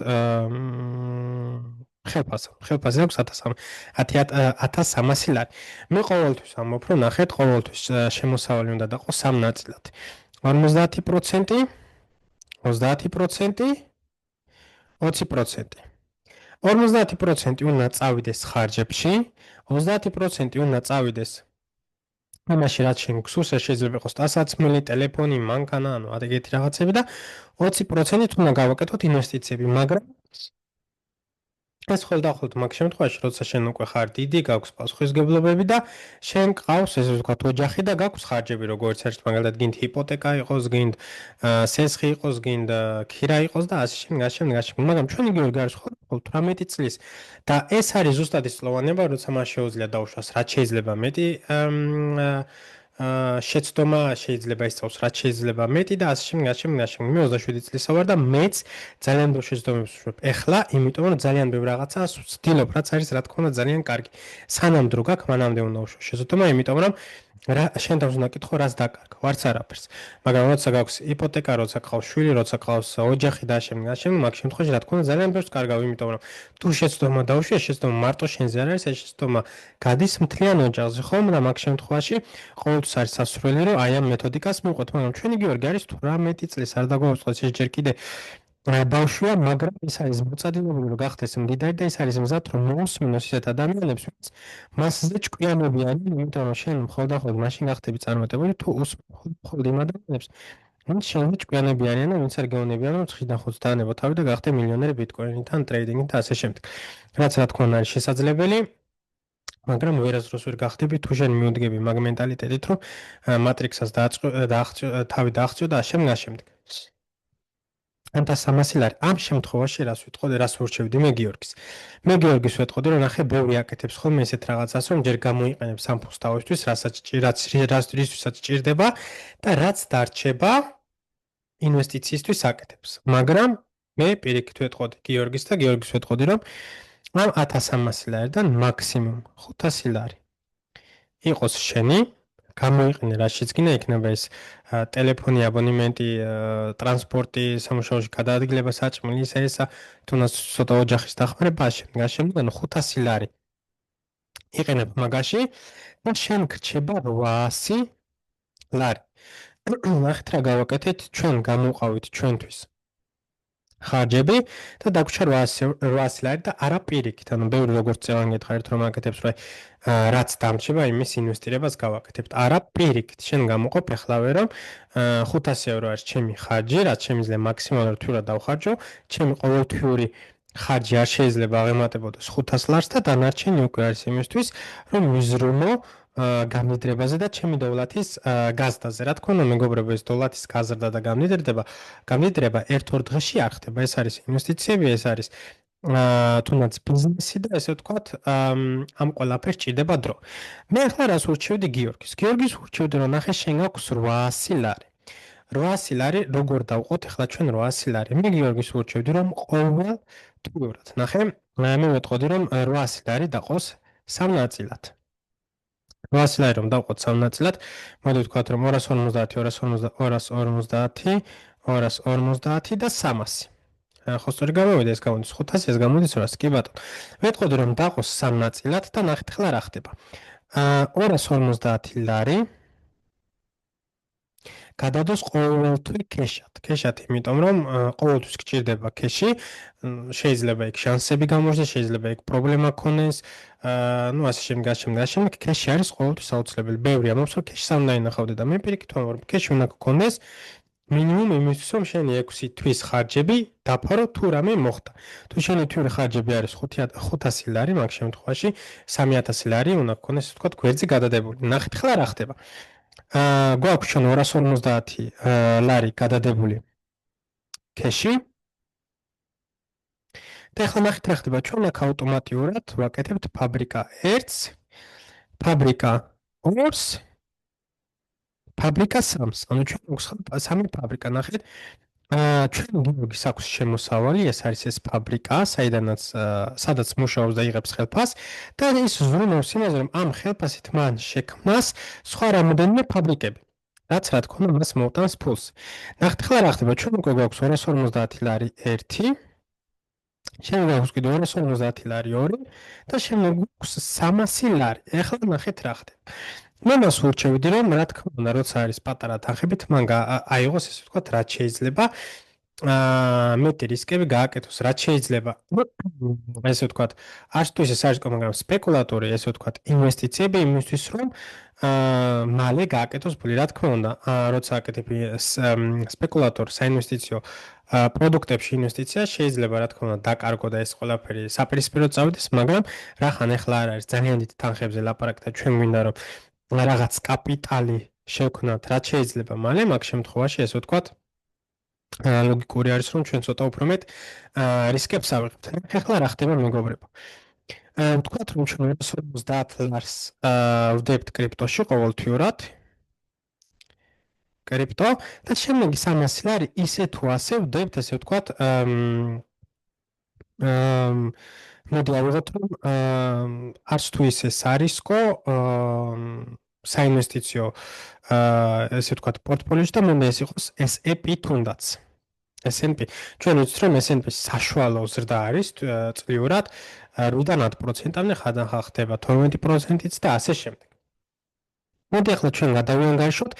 ხელფასზე აქვს 1,300 ლარი. მე ყოველთვის ამბობ, რომ ნახეთ, ყოველთვის შემოსავალი უნდა დაყოს 3 ნაწილად. 50%, 30%, 20%. 50% უნდა წავიდეს ხარჯებში, 30% უნდა წავიდეს ამაში რაც შენ გსურს, შეიძლება იყოს ტასაცმელი, ტელეფონი, მანქანა, ანუ ეგეთი რაღაცები და 20% უნდა გავაკეთოთ ინვესტიციები, მაგრამ ეს ხოლმე მაგ შემთხვევაში, როცა შენ უკვე ხარ დიდი, გაქვს პასუხისმგებლობები და შენ გყავს ესე ვთქვათ ოჯახი და გაქვს ხარჯები, როგორც ერთ მაგალითად გინდ ჰიპოთეკა იყოს, გინდ სესხი იყოს, გინდ ქირა იყოს და ასე შემდეგ. მაგრამ ჩვენი გიორგი არის ხოლმე 18 წლის და ეს არის ზუსტად ის წლოვანება, როცა მას შეუძლია დაუშვას, რაც შეიძლება მეტი შეცდომა შეიძლება ისწავლოს, რაც შეიძლება მეტი და ასე შემდეგ. მე 27 წლისა ვარ და მეც ძალიან ბევრ შეცდომებს ვშვებ. ეხლა, იმიტომ რომ ძალიან ბევრ რაღაცას ვცდილობ, რაც არის რა თქმა უნდა ძალიან კარგი. სანამ დრო გაქვს, მანამდე უნდა უშვო შეცდომა, იმიტომ რომ შენ თავს უნდა კითხო, რას დაკარგო, არც არაფერს. მაგრამ როცა გაქვს იპოთეკა, როცა გყავს შვილი, როცა გყავს ოჯახი და ასე შემდეგ, მაგ შემთხვევაში რა თქმა უნდა ძალიან ბევრს კარგავ, იმიტომ რომ თუ შეცდომა დაუშვი, შეცდომა მარტო შენზე არ არის, ეს შეცდომა გადის მთლიან ოჯახზე, ხომ? და მაგ შემთხვევაში ყოველთვის არის სასურველი, რომ აი ამ მეთოდიკას მივყვეთ, მაგრამ ჩვენი გიორგი არის 18 წლის, არ დაგვაუწყდეს ეს ჯერ კიდე ბავშვია, მაგრამ ის არის მოწადილებული რომ გახდეს მდიდარი და ის არის მზად რომ მოусმინოს ისეთ ადამიანებს, ვინც მასზე ჭკვიანები არიან, იმიტომ რომ შენ მხოლოდ მაშინ გახდები წარმატებული, თუ მხოლოდ იმ ადამიანებს, ვინც შენზე ჭკვიანები არიან და ვინც არ გეუბნებიან რომ ცხრიდან ხუთს დაანებო თავი და გახდე მილიონერი ბიტკოინიდან, ტრეიდინგით და ასე შემდეგ. რაც რა თქმა უნდა არის შესაძლებელი, მაგრამ ვერასდროს ვერ გახდები თუ შენ მიუდგები მაგ მენტალიტეტით რომ მატრიქსას თავი დააღწიო და ასე შემდეგ. 1,300 ლარი. ამ შემთხვევაში რას ვიტყოდი, რას ვურჩევდი მე გიორგის. მე გიორგის ვეტყოდი, რომ ნახე, ბევრი აკეთებს ხოლმე ესეთ რაღაცას, რომ ჯერ გამოიყენებს ამ ფუსტავისთვის, რისთვისაც ჭირდება და რაც დარჩება ინვესტიციისთვის აკეთებს. მაგრამ მე პირიქით ვეტყოდი გიორგის და გიორგის ვეტყოდი, რომ ამ 1,300 ლარიდან მაქსიმუმ 500 ლარი იყოს შენი, გამოიყენე რაშიც გინდა, იქნება ეს ტელეფონი, აბონემენტი, ტრანსპორტი, სამუშაოში გადაადგილება, საჭმელი, ესა, თუნდაც ცოტა ოჯახის დახმარება, შემდეგ 500 ლარი იყენებ მაგაში და შენ გრჩება 800 ლარი. ნახეთ რა გავაკეთეთ, ჩვენ გამოვყავით ჩვენთვის ხარჯები და დაგვრჩა 800 ლარი და არა პირიქით, ანუ ბევრი როგორც წევან გითხარით რომ აკეთებს, რომ რაც დამრჩება იმის ინვესტირებას გავაკეთებთ. არა პირიქით, შენ გამოყოფ ეხლავე რომ 500 ევრო არის ჩემი ხარჯი, რაც შემიძლია მაქსიმალურად თვირად დავხარჯო, ჩემი ყოველთვიური ხარჯი არ შეიძლება აღემატებოდეს 500 ლარს და დანარჩენი უკვე არის იმისთვის, რომ მიზრუნო გამნიდრებაზე და ჩემი დოლათის გაზრდაზე. რა თქმა უნდა, მეგობრებო, ეს დოლათის გაზრდა და გამნიდრება ერთ-ორ დღეში არ ხდება. ეს არის ინვესტიციები, ეს არის თუნდაც ბიზნესი და ესე ვთქვათ, ამ ყველაფერს ჭირდება დრო. მე ახლა რას ვურჩევდი გიორგის? გიორგის ვურჩევდი, რომ ნახე, შენ გაქვს 800 ლარი. 800 ლარი როგორ დავყოთ ახლა ჩვენ 800 ლარი? მე გიორგის ვურჩევდი, რომ ყოველ თვიურად. ნახე, მე ვეტყოდი, რომ 800 ლარი დაყოს 3 ნაწილად. 800 ლარი რომ დავყოთ 3 ნაწილად, მოდი ვთქვათ რომ 250, 250, 250 და 300. ხო სწორი გამოვიდა ეს გამოდის 500, ეს გამოდის 200. კი ბატონო. ვეთყოდი რომ დავყოს 3 ნაწილად და ნახეთ ახლა რა ხდება. 250 ლარი გადადოს ყოველთვის ქეშად. ქეშად, იმიტომ რომ ყოველთვის გჭირდება ქეში. შეიძლება იქ შანსები გამოჩნდეს, შეიძლება იქ პრობლემა ქონდეს. ნუ ასე შემდეგ, ქეში არის ყოველთვის აუცილებელი. ბევრი ამბობს, რომ ქეშს არ უნდა ინახავდე და მე პირიქით ვამბობ, რომ ქეში უნდა გქონდეს მინიმუმ იმისთვის, რომ შენი 6 თვის ხარჯები დაფარო თუ რამე მოხდა. თუ შენი თვიური ხარჯები არის 500 ლარი, მაგ შემთხვევაში 3000 ლარი უნდა გქონდეს, ასე ვთქვათ, გვერდზე გადადებული. ნახეთ ახლა რა ხდება. გვაქვს ჩვენ 250 ლარი გადადებული ქეში. და ახლა ნახეთ რა ხდება. ჩვენ აქ ავტომატურად ვაკეთებთ ფაბრიკა 1-ს, ფაბრიკა 2-ს, ფაბრიკა 3-ს. ანუ ჩვენ გვაქვს 3 ფაბრიკა, ნახეთ. ჩვენ გიორგის აქვს შემოსავალი, ეს არის ეს ფაბრიკა, სადაც მუშაობს და იღებს ხელფასს და ის ზრუნავს იმაზე, რომ ამ ხელფასით მან შექმნას სხვა რამოდენიმე ფაბრიკები. რაც რა თქმა უნდა მას მოუტანს ფულს. ნახეთ ახლა რა ხდება, ჩვენ უკვე გვაქვს 250 ლარი 1, შემდეგ გვაქვს კიდევ 250 ლარი 2 და შემდეგ გვაქვს 300 ლარი. ახლა ნახეთ რა ხდება. მე მას ვურჩევდი რომ რა თქმა უნდა როცა არის პატარა თანხებით მან აიღოს ესე ვთქვათ რაც შეიძლება მეტი რისკები გააკეთოს რაც შეიძლება ესე ვთქვათ არც თუ ისე საერთოდ მაგრამ სპეკულატორი ესე ვთქვათ ინვესტიციები იმისთვის რომ მალე გააკეთოს ფული რა თქმა უნდა როცა აკეთებ სპეკულატორ საინვესტიციო პროდუქტებში ინვესტიცია შეიძლება რა თქმა უნდა დაკარგო და ეს ყველაფერი საპირისპიროდ წავიდეს მაგრამ რახან ახლა არ არის ძალიან დიდ თანხებზე ლაპარაკი და ჩვენ გვინდა რომ რაღაც კაპიტალი შევქნათ, რაც შეიძლება მალე, მაგ შემთხვევაში ესე ვთქვათ, ლოგიკური არის, რომ ჩვენ ცოტა უფრო მეტ რისკებს ავიღებთ. ახლა რა ხდება მეგობრებო? ვთქვათ, რომ ჩვენ 250 ლარს ვდებთ კრიპტოში ყოველთვიურად. კრიპტო და შემდეგ 300 ლარი ისე თუ ასე ვდებთ, ესე ვთქვათ, მოდი ავიღოთ რომ არც თუ ის ეს არისკო საინვესტიციო ესე ვთქვათ პორტფოლიოში და მომდა ეს იყოს S&P თუნდაც S&P ჩვენ ვიცით რომ S&P საშუალო ზრდა არის წლიურად 8-დან 10%-მდე ხადახალ ხდება 12%-იც და ასე შემდეგ. მოდი ახლა ჩვენ გადავიანგარიშოთ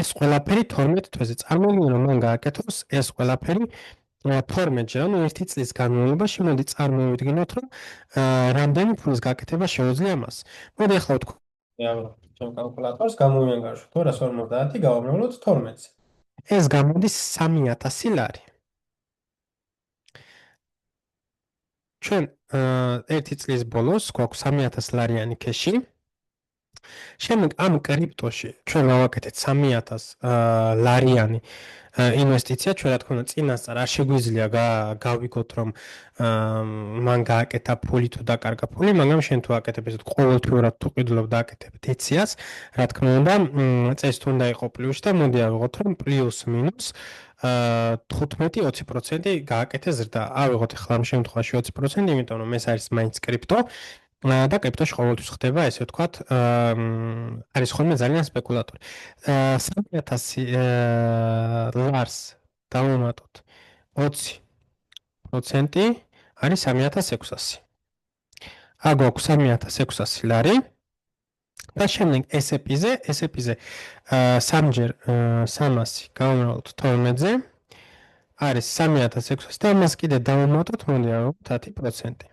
ეს ყველაფერი 12 თვეზე. წარმოვიდგინოთ რომ მან გააკეთოს ეს ყველაფერი 12-ჯერ, ანუ 1 წლის განმავლობაში მოდი წარმოვიდგინოთ, რომ რამდენი ფულის გაკეთება შეუძლია მას. მოდი ახლა ვთქვათ, ჩვენ კალკულატორს გამოვიანგარიშოთ 250 გავამრავლოთ 12-ზე. ეს გამოდის 3000 ლარი. ჩვენ 1 წლის ბოლოს გვაქვს 3000 ლარიანი ქეში. შემდეგ ამ კრიპტოში ჩვენ გავაკეთეთ 3000 ლარიანი ინვესტიცია, ჩვენ რა თქმა უნდა წინასწარ არ შეგვიძლია გავიგოთ რომ მან გააკეთა ფული თუ დაკარგა ფული, მაგრამ შენ თუ აკეთებ ესეთ ყოველთვიურად თუ ყიდულობ დააკეთებ დეციას, რა თქმა უნდა წესით უნდა იყო პლუსი და მოდი ავიღოთ რომ პლუს მინუს 15-20% გააკეთე ზრდა. ავიღოთ ახლა ამ შემთხვევაში 20%, იმიტომ რომ ეს არის მაინც კრიპტო. და კრიპტოში ყოველთვის ხდება ესე ვთქვათ არის ხოლმე ძალიან სპეკულატორი 3000 ლარს დავუმატოთ 20% არის 3600 აგვაქვს 3600 ლარი და შემდეგ S&P-ზე სამჯერ 300 გავუმატოთ 12-ზე არის 3600 და მას კიდე დავუმატოთ მოდი ავიღოთ 10%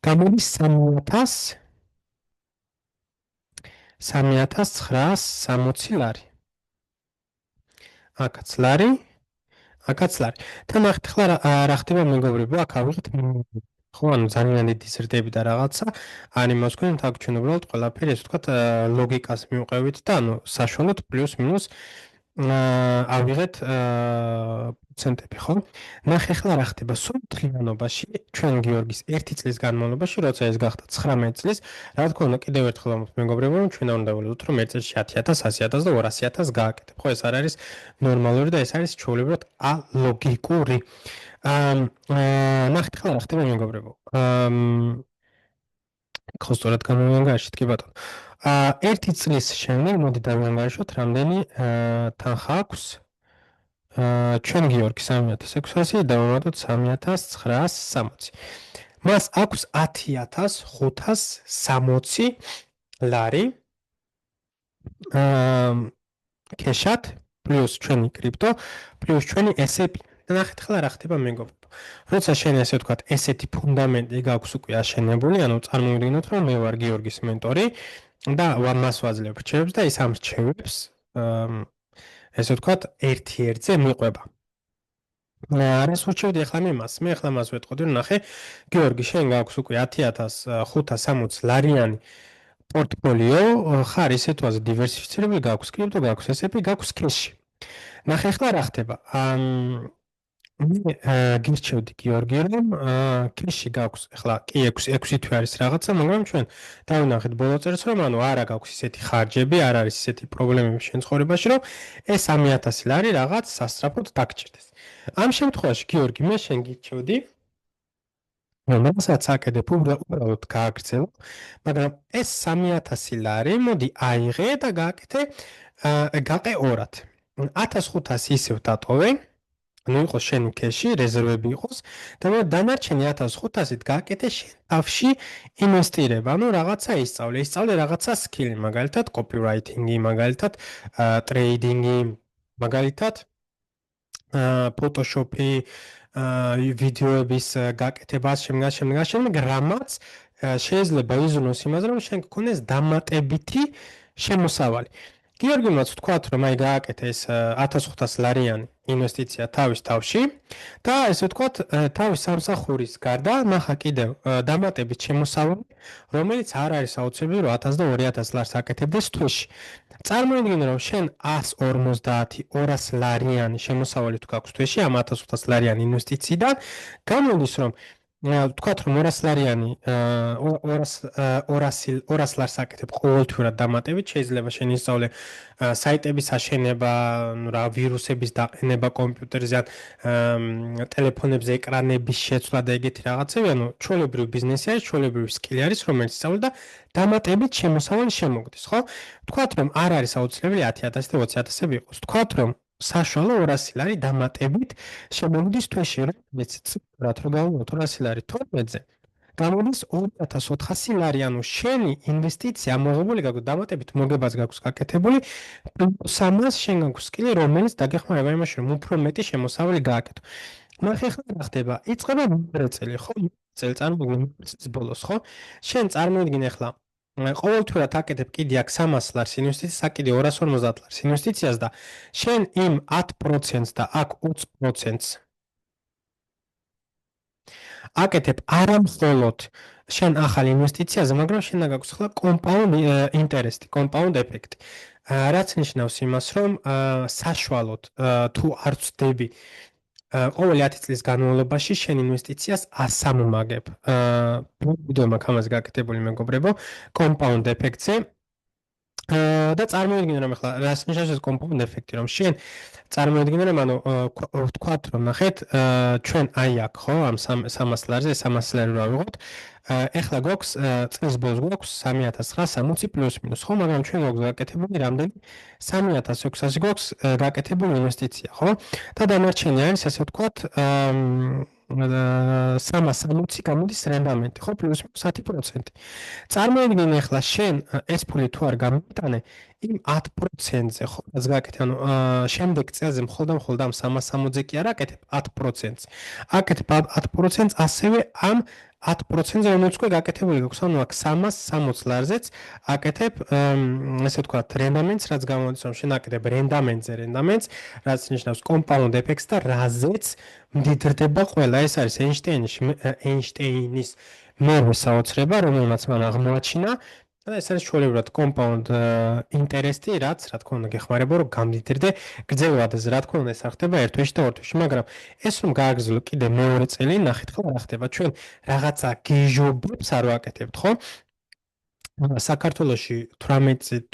გამოდის 3960 ლარი. აქაც ლარი. და ნახეთ ახლა რა ხდება მეგობრებო, აქ ავიღეთ ხო, ანუ ძალიან დიდი ზრდები და რაღაცა. არ იმას გვქონთ, აქ ჩვენ უბრალოდ ყველაფერი ესე ვთქვათ ლოგიკას მივყევით და ანუ საშუალოდ პლუს მინუს ავიღეთ პროცენტები, ხო? ნახე ახლა რა ხდება სულ მთლიანობაში, ჩვენ გიორგის 1 წლის განმავლობაში, როცა ეს გახდა 19 წლის, რა თქმა უნდა, კიდევ ერთხელ ვამბობ მეგობრებო, რომ ჩვენ არ უნდა ველოდოთ, რომ 1 წელში 10000, 100000 და 200000 გააკეთებ. ხო, ეს არ არის ნორმალური და ეს არის ჩვეულებრივად ალოგიკური. ნახეთ ახლა რა ხდება მეგობრებო. ხო, სწორად გამოვანგარიშეთ, კი ბატონო. 1 წლის შემდეგ მოდი დავანგარიშოთ, რამდენი თანხა აქვს. ჩვენ გიორგი 3600 დავამატოთ 3960. მას აქვს 10560 ლარი. კეშად პლუს ჩვენი კრიპტო პლუს ჩვენი SAP. ნახეთ ახლა რა ხდება მეგობრებო. როცა შენ ესე ვთქვათ, ესეთი ფუნდამენტი გაქვს უკვე აშენებული, ანუ წარმოვიდგინოთ, რომ მე ვარ გიორგის მენტორი და მას ვაძლევ რჩევებს და ის ამ რჩევებს ესე ვთქვათ, ერთ-ერთზე მიყვება. არის რჩევდი ახლა მე ახლა მას ვეთყოდი, რომ ნახე, გიორგი, შენ გაქვს უკვე 10560 ლარიანი პორტფოლიო, ხარ ისე თუ ასე დივერსიფიცირებული, გაქვს კრიპტო, გაქვს SAP, გაქვს კეში. ნახე ახლა რა ხდება. მე გირჩევდი გიორგი, რომ კეში გაქვს ახლა კი 6 თვე არის რაღაცა, მაგრამ ჩვენ დავინახეთ ბოლო წელს, რომ ანუ არა გაქვს ისეთი ხარჯები, არ არის ისეთი პრობლემები შენ ცხოვრებაში, რომ ეს 3000 ლარი რაღაც სასწრაფოდ დაგჭირდეს. ამ შემთხვევაში გიორგი, მე შენ გირჩევდი რომელსაც აკეთებ უბრალოდ გააგრძელო, მაგრამ ეს 3000 ლარი მოდი აიღე და გააკეთე გაყე ორად. 1500 ისევ დატოვე, ანუ იყოს შენი კეში, რეზერვები იყოს და დანარჩენი 1500-ით გააკეთე შენ თავში ინვესტირება, ანუ რაღაცა ისწავლე რაღაცა სკილი, მაგალითად copywriting-ი, მაგალითად ტრეიდინგი, მაგალითად Photoshop-ი, ვიდეოების გაკეთებას, შემდეგ რამაც შეიძლება იზრუნოს იმაზე, რომ შენ გქონდეს დამატებითი შემოსავალი. გიორგიმაც ვთქვათ, რომ აი გააკეთე ეს 1500 ლარიანი ინვესტიცია თავის თავში და ესე ვთქვათ, თავის სამსახურის გარდა ნახა კიდევ დამატებით შემოსავალი, რომელიც არ არის აუცილებელი, რომ 1000 და 2000 ლარს აკეთებდეს თვეში. წარმოიდგინე, რომ შენ 150-200 ლარიანი შემოსავალი თუ გაქვს თვეში ამ 1500 ლარიანი ინვესტიციიდან, გამოდის რომ ვთქვათ, რომ 200 ლარიანი 200 ლარს აკეთებ ყოველთვიურად დამატებით, შეიძლება შენ ისწავლე საიტების აშენება, რა ვირუსების დაყენება კომპიუტერზე, ტელეფონებზე ეკრანების შეცვლა და ეგეთი რაღაცები, ანუ ჩვეულებრივი ბიზნესი არის, ჩვეულებრივი სკილი არის, რომელიც ისწავლე და დამატებით შემოსავალი შემოგდის, ხო? ვთქვათ, რომ არ არის აუცილებელი 10000 და 20000 იყოს. ვთქვათ, რომ საშუალო 200 ლარი დამატებით შემოგდის თვეში, რომელიც ცუდად რომ გავუმოთ 200 ლარი 12-ზე. გამოდის 2400 ლარი, ანუ შენი ინვესტიცია ამოღებული გაქვს დამატებით მოგებას გაქვს გაკეთებული, პლუს ამას შენ გაქვს სკილი, რომელიც დაგეხმარება იმაში, რომ უფრო მეტი შემოსავალი გააკეთო. ნახე ახლა რა ხდება? იწყება მეორე წელი, ხო? წელი წარმოგვიდგინე წლის ბოლოს, ხო? შენ წარმოიდგინე ახლა ყოველთვიურად აკეთებ კიდე აქ 300 ლარს ინვესტიციას, აქ კიდე 250 ლარს ინვესტიციას და შენ იმ 10%-ს და აქ 20%-ს აკეთებ არამხოლოდ შენ ახალ ინვესტიციაზე, მაგრამ შენ გაქვს ახლა compound interest, compound effect. რაც ნიშნავს იმას, რომ საშუალოდ თუ არ ვწდები ყოველი 10 წლის განმავლობაში შენ ინვესტიციას ასამმაგებ. ვიდეო მაქვს ამაზე გაკეთებული მეგობრებო, compound effect-ზე. და წარმოიდგინე რომ ახლა რას ნიშნავს ეს compound effect-ი, რომ შენ წარმოიდგინე რომ ანუ ვთქვათ რომ ნახეთ ჩვენ აი აქ ხო ამ 300 ლარზე 300 ლარი რა ვიღოთ, ეხლა გვაქვს წლის ბოლოს გვაქვს 3960 პლუს მინუს ხო, მაგრამ ჩვენ გვაქვს გაკეთებული რამდენი 3600 გვაქვს გაკეთებული ინვესტიცია, ხო? და დანარჩენი არის ასე ვთქვათ 360 გამოდის რენდამენტი, ხო, პლუს 10%. წარმოიდგინე ახლა შენ ეს ფული თუ არ გამიტანე, იმ 10%-ზე ხო, რაც გააკეთე, ანუ შემდეგ წელზე მხოლოდ ამ 360-ზე კი არ აკეთებ 10%-ს. აკეთებ 10%-ს ასევე ამ 10%-ზე რომელიც უკვე გაკეთებული გაქვს, ანუ აქ 360 ლარზეც აკეთებ ესე ვთქვათ რენდამენტს, რაც გამოდის რომ შენ აკეთებ რენდამენტს, რაც ნიშნავს compound effects და რაზეც მდიდრდება ყველა. ეს არის ეინშტეინის მერვე საოცრება, რომელმაც მან აღმოაჩინა და ეს არის ჩვეულებრივად compound interest-ი, რაც რა თქმა უნდა გეხმარება რომ გამდიდრდე გრძელვადაზე, რა თქმა უნდა ეს არ ხდება ერთ თვეში და ორ თვეში, მაგრამ ეს რომ გააგრძელო კიდე მეორე წელი, ნახეთ ხო რა ხდება, ჩვენ რაღაცა გეჟობებს არ ვაკეთებთ, ხო? საქართველოში 18-19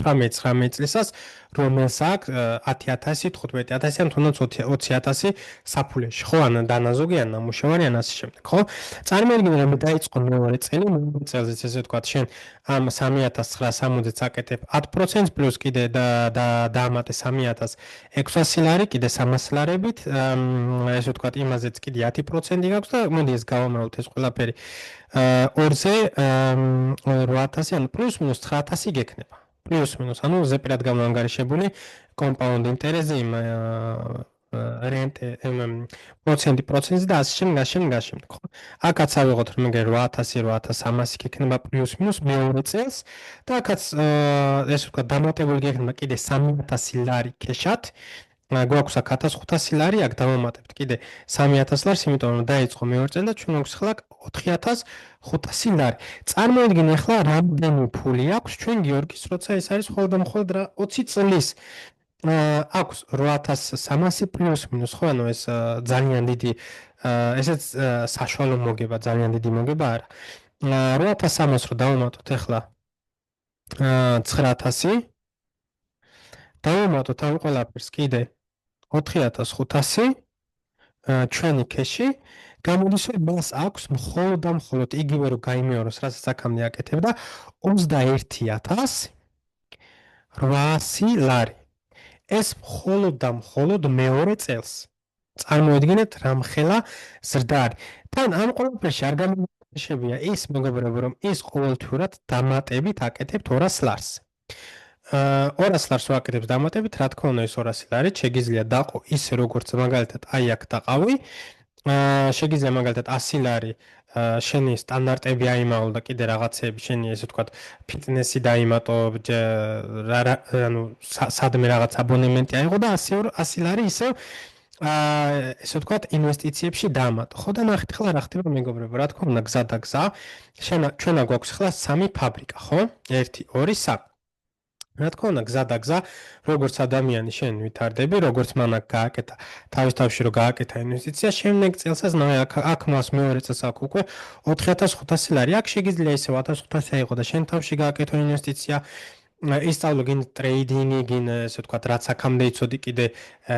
წლისას რომელს აქვს 10,000, 15,000 ან თუნდაც 20,000 საფულეში, ხო, ან დანაზოგი ან ნამუშევარი ან ასე შემდეგ, ხო? წარმოიდგინე რომ დაიწყო მეორე წელი, მეორე წელზეც ესე ვთქვათ, შენ ამ 3,960-ს აკეთებ 10% პლუს კიდე დაამატე 3,600 ლარი, კიდე 300 ლარებით, ესე ვთქვათ, იმაზეც კიდე 10% გაქვს და მოდი ეს გავამრავლოთ ეს ყველაფერი. 2-ზე 8,000 ანუ პლუს მინუს 9,000 გექნება. პლუს მინუს, ანუ ზეპირად გამოანგარიშებული კომპაუნდ ინტერესზე იმ რენტე პროცენტი და ასე შემდეგ, ხო? აქაც ავიღოთ რომ მე 8,000, 8,300 გექნება პლუს მინუს მეორე წელს და აქაც ესე ვთქვათ დამატებული გექნება კიდე 3,000 ლარი ქეშად. გვაქვს აქ 1,500 ლარი, აქ დავამატებთ კიდე 3,000 ლარს, იმიტომ რომ დაიწყო მეორე წელი და ჩვენ გვაქვს ახლა 4,500 ლარი. წარმოიდგინე ახლა რამდენი ფული აქვს ჩვენ გიორგის, როცა ეს არის მხოლოდ 20 წლის. აქვს 8,300 პლუს მინუს, ხო, ანუ ეს ძალიან დიდი ესეც საშუალო მოგება, ძალიან დიდი მოგება არა. 8,300 რო დავამატოთ ახლა 9,000 დავამატოთ ამ ყველაფერს კიდე 4,500 ჩვენი ქეში გამოდის რომ მას აქვს მხოლოდ იგივე რომ გაიმეოროს რასაც აქამდე აკეთებდა 21,800 ლარი. ეს მხოლოდ მეორე წელს. წარმოიდგინეთ რამხელა ზრდა არის. თან ამ ყველაფერში არ გამიშებია ის მეგობრებო რომ ის ყოველთვიურად დამატებით აკეთებთ 200 ლარს. 200 ლარს ვაკეთებს დამატებით, რა თქმა უნდა ეს 200 ლარი შეგიძლია დაყო ისე როგორც მაგალითად აი აქ დაყავი. შეგიძლია მაგალითად 100 ლარი შენი სტანდარტები აიმაო და კიდე რაღაცეები შენი ესე ვთქვათ ფიტნესი დაიმატო, ანუ სადმე რაღაც აბონემენტი აიღო და 100 ლარი ისე ესე ვთქვათ ინვესტიციებში დაამატო. ხო და ნახეთ ახლა რა ხდება მეგობრებო, რა თქმა უნდა გზა და გზა. ჩვენა გვაქვს ახლა 3 ფაბრიკა, ხო? 1, 2, 3. რა თქმა უნდა გზა და გზა, როგორც ადამიანი შენ ვითარდები, როგორც მან აქ გააკეთა თავის თავში რომ გააკეთა ინვესტიცია, შემდეგ წელსაც აქ მას მეორე წელს აქ უკვე 4,500 ლარი. აქ შეგიძლია ისევ 1,500 აიღო და შენ თავში გააკეთო ინვესტიცია. ისწავლო გინ ტრეიდინგი, გინ ესე ვთქვათ, რაც აქამდე იცოდი კიდე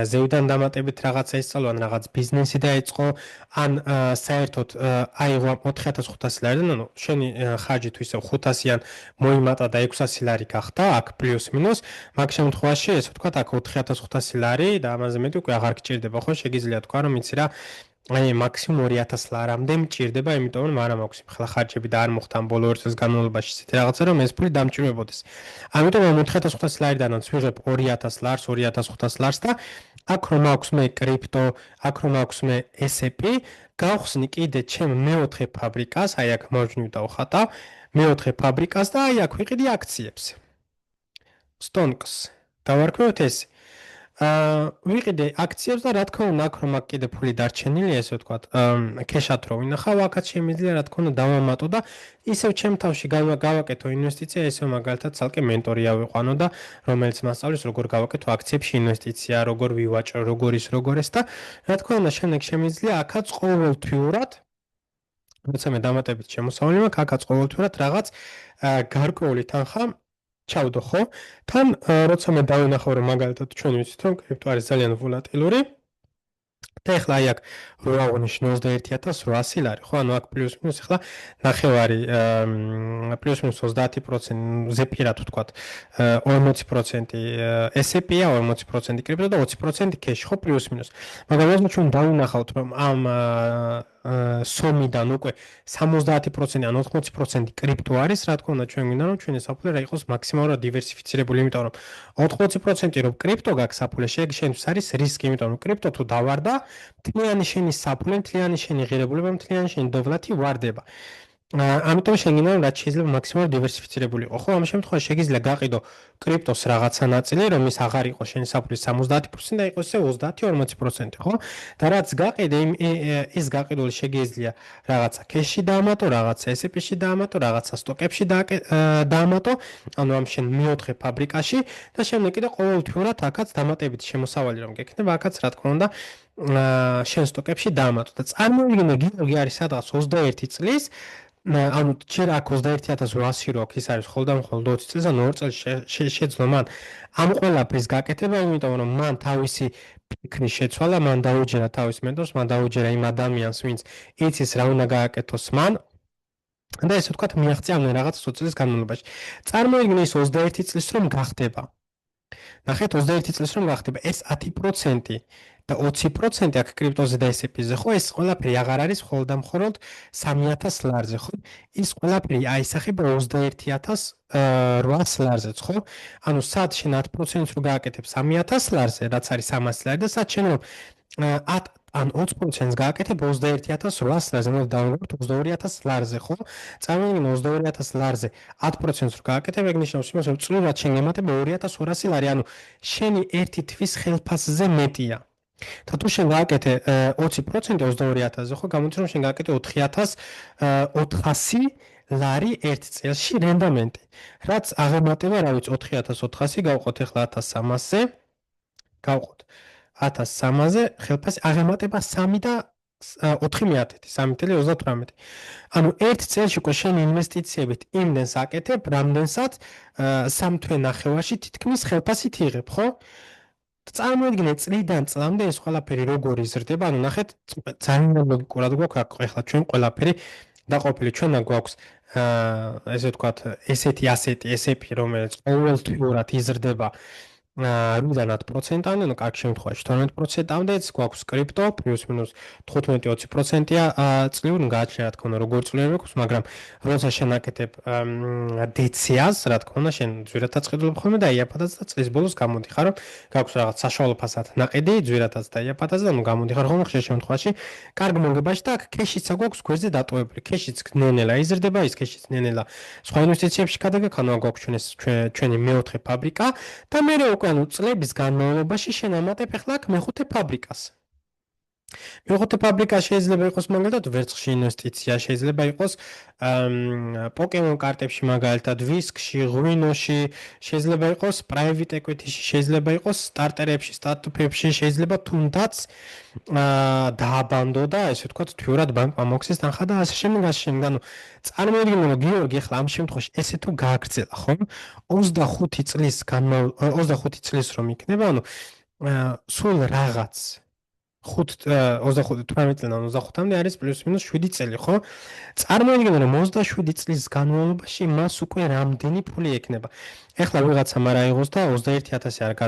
ზევიდან დამატებით რაღაცა ისწავლო, ან რაღაც ბიზნესი დაიწყო, ან საერთოდ აიღო 4,500 ლარიდან, ანუ შენი ხარჯი თუ ისევ 500-იან მოიმატა და 600 ლარი გახდა, აქ პლუს მინუს, მაგ შემთხვევაში ესე ვთქვათ, აქ 4,500 ლარი და ამაზე მეტი უკვე აღარ გჭირდება, ხო? შეგიძლია თქვა, რომ იცი რა აი მაქსიმუმ 2,000 ლარამდე მჭირდება, იმიტომ რომ არა მაქვს ახლა ხარჯები და არ მოხდა ამ ბოლო 2 წელს განმავლობაში ისეთი რაღაცა, რომ ეს ფული დამჭირვებოდეს. ამიტომ ამ 4,500 ლარიდანაც ვიღებ 2,000 ლარს, 2,500 ლარს და აქ რომ აქვს მე კრიპტო, აქ რომ აქვს მე SAP, გავხსნი კიდე ჩემ მეოთხე ფაბრიკას, აი აქ მარჯვნივ დავხატავ, მეოთხე ფაბრიკას და აი აქ ვიყიდი აქციებს. სტონკს. დავარქმევთ ეს. ვიყიდე აქციებს და რა თქმა უნდა აქ რომ აქ კიდე ფული დარჩენილია ესე ვთქვათ ქეშად რო ვინახავ აქაც შემიძლია რა თქმა უნდა დავამატო და ისევ ჩემ თავში გავაკეთო ინვესტიცია ესეო მაგალითად ცალკე მენტორი ავიყვანო და რომელიც მასწავლის როგორ გავაკეთო აქციებში ინვესტიცია როგორ ვივაჭრო როგორ ეს და რა თქმა უნდა შემდეგ შემიძლია აქაც ყოველთვიურად როცა მე დამატებით შემოსავალი მაქვს აქაც ყოველთვიურად რაღაც გარკვეული თანხა ჩავდო ხო? თან როცა მე დავინახავ რომ მაგალითად ჩვენ ვიცით რომ კრიპტო არის ძალიან ვოლატილური და ახლა აი აქ რო აღნიშნე 21,800 ლარი ხო? ანუ აქ პლუს მინუს ახლა ნახევარი პლუს მინუს 30% ზეპირად ვთქვათ 40% SAP-ა 40% კრიპტო და 20% cash ხო პლუს მინუს. მაგრამ ეს ჩვენ დავინახავთ რომ ამ სომიდან უკვე 70% ან 80% კრიპტო არის, რა თქმა უნდა ჩვენ გვინდა რომ ჩვენი საფულე რა იყოს მაქსიმალურად დივერსიფიცირებული, იმიტომ რომ 80% რომ კრიპტო გაქვს საფულე, შენთვის არის რისკი, იმიტომ რომ კრიპტო თუ დავარდა, მთლიანი შენი საფულე, მთლიანი შენი ღირებულება, მთლიანი შენი დოვლათი ვარდება. ამიტომ შეგინდა რომ რაც შეიძლება მაქსიმალურად დივერსიფიცირებული იყო. ხო, ამ შემთხვევაში შეგიძლია გაყიდო კრიპტოს რაღაცა ნაწილი, რომ ის აღარ იყოს შენი საფულის 70% და იყოს 30-40%, ხო? და რაც გაყიდე, ის გაყიდული შეგიძლია რაღაცა cash-ში დაამატო, რაღაცა SAP-ში დაამატო, რაღაცა სტოკებში დაამატო, ანუ ამ შენ მეოთხე ფაბრიკაში და შემდეგ კიდე ყოველთვიურად აქაც დამატებითი შემოსავალი რომ გექნება, აქაც რა თქმა უნდა შენ სტოკებში დაამატო და წარმოიდგინე გიორგი არის სადღაც 21 წლის ანუ ჯერ აქ 21800 რო აქ ის არის ხოლმე 20 წელს ან 2 წელს შეძლო მან ამ ყველაფრის გაკეთება, იმიტომ რომ მან თავისი ფიქრი შეცვალა, მან დაუჯერა თავის მენტორს, მან დაუჯერა იმ ადამიანს, ვინც იცის რა უნდა გააკეთოს მან და ესე ვთქვათ მიაღწია რაღაც 20 წლის განმავლობაში. წარმოიდგინე ის 21 წლის რომ გახდება. ნახეთ 21 წლის რომ გახდება ეს 10% და 20% აქ კრიპტოზე და S&P-ზე ხო ეს ყველაფერი აღარ არის მხოლოდ და მხოლოდ 3000 ლარზე ხო ის ყველაფერი აისახება 21800 ლარზეც ხო ანუ სად შენ 10% რო გააკეთებ 3000 ლარზე რაც არის 300 ლარი და სად შენ რომ ან 20%-ს გააკეთებ 21800 ლარზე, მოდი დავიღოთ 22000 ლარზე, ხო? წარმოიდგინე 22000 ლარზე 10%-ს რო გააკეთებ, ეგ ნიშნავს იმას, რომ წლურად შენ ემატებ 2200 ლარი, ანუ შენი ერთი თვის ხელფასზე მეტია. და თუ შენ გააკეთე 20% 22000-ზე, ხო, გამოდის რომ შენ გააკეთე 4400 ლარი ერთ წელში რენდამენტი. რაც აღემატება, რა ვიცი, 4400 გავყოთ ახლა 1300-ზე. გავყოთ 1300-ზე ხელფასი აღემატება 3 და 4.38. ანუ ერთ წელში უკვე შენ ინვესტიციებით იმდენს აკეთებ, რამდენსაც 3 თვე ნახევარში თითქმის ხელფასით იღებ, ხო? წარმოიდგინე წლიდან წლამდე ეს ყველაფერი როგორ იზრდება, ანუ ნახეთ, ძალიან ლოგიკურად გვაქვს ახლა ჩვენ ყველაფერი დაყოფილი, ჩვენ გვაქვს ესე ვთქვათ, ესეთი ასეთი S&P, რომელიც ყოველთვიურად იზრდება 8-დან 10%-ამდე, ну, კარგ შემთხვევაში 12%-ამდეც გვაქვს კრიპტო, პლუს-მინუს 15-20%-ია წლიური, ну, გააჩნია, რა თქმა უნდა, როგორ წლიური გვაქვს, მაგრამ როცა შენ აკეთებ დეციას, რა თქმა უნდა, შენ ძვირადაც ხედულობ ხოლმე და იაფადაც და წლის ბოლოს გამოდიხარ, რომ გაქვს რაღაც საშუალო ფასად ნაყიდი, ძვირადაც და იაფადაც და ну, გამოდიხარ ხოლმე ხშირ შემთხვევაში, კარგ მოგებაში და აქ ქეშიც გვაქვს გვერდზე დატოვებული. ქეშიც ნენელა იზრდება, ის ქეშიც ნენელა სხვა ინვესტიციებში გადაგაქ, ანუ გვაქვს ჩვენი მეოთხე ფაბრიკა და მე ანუ წლების განმავლობაში შენ ამატებ ახლა აქ მეხუთე ფაბრიკას. მეხუთე ფაბრიკა შეიძლება იყოს მაგალითად ვერცხლში ინვესტიცია, შეიძლება იყოს პოკემონ კარტებში მაგალითად ვისკში, ღვინოში, შეიძლება იყოს private equity-ში, შეიძლება იყოს სტარტერებში, სტარტაპებში, შეიძლება თუნდაც დააბანდო და ესე ვთქვათ თვიურად ბანკმა მოხსეს თანხა და ასე შემდეგ ასე შემდეგ. ანუ წარმოიდგინე რომ გიორგი ახლა ამ შემთხვევაში ესე თუ გააგრძელა, ხო? 25 წლის რომ იქნება, ანუ სულ რაღაც 18 წლიდან 25-მდე არის პლუს-მინუს 7 წელი, ხო? წარმოიდგინე რომ 27 წლის განმავლობაში მას უკვე რამდენი ფული ექნება. ეხლა ვიღაცამ არ აიღოს და 21000 არ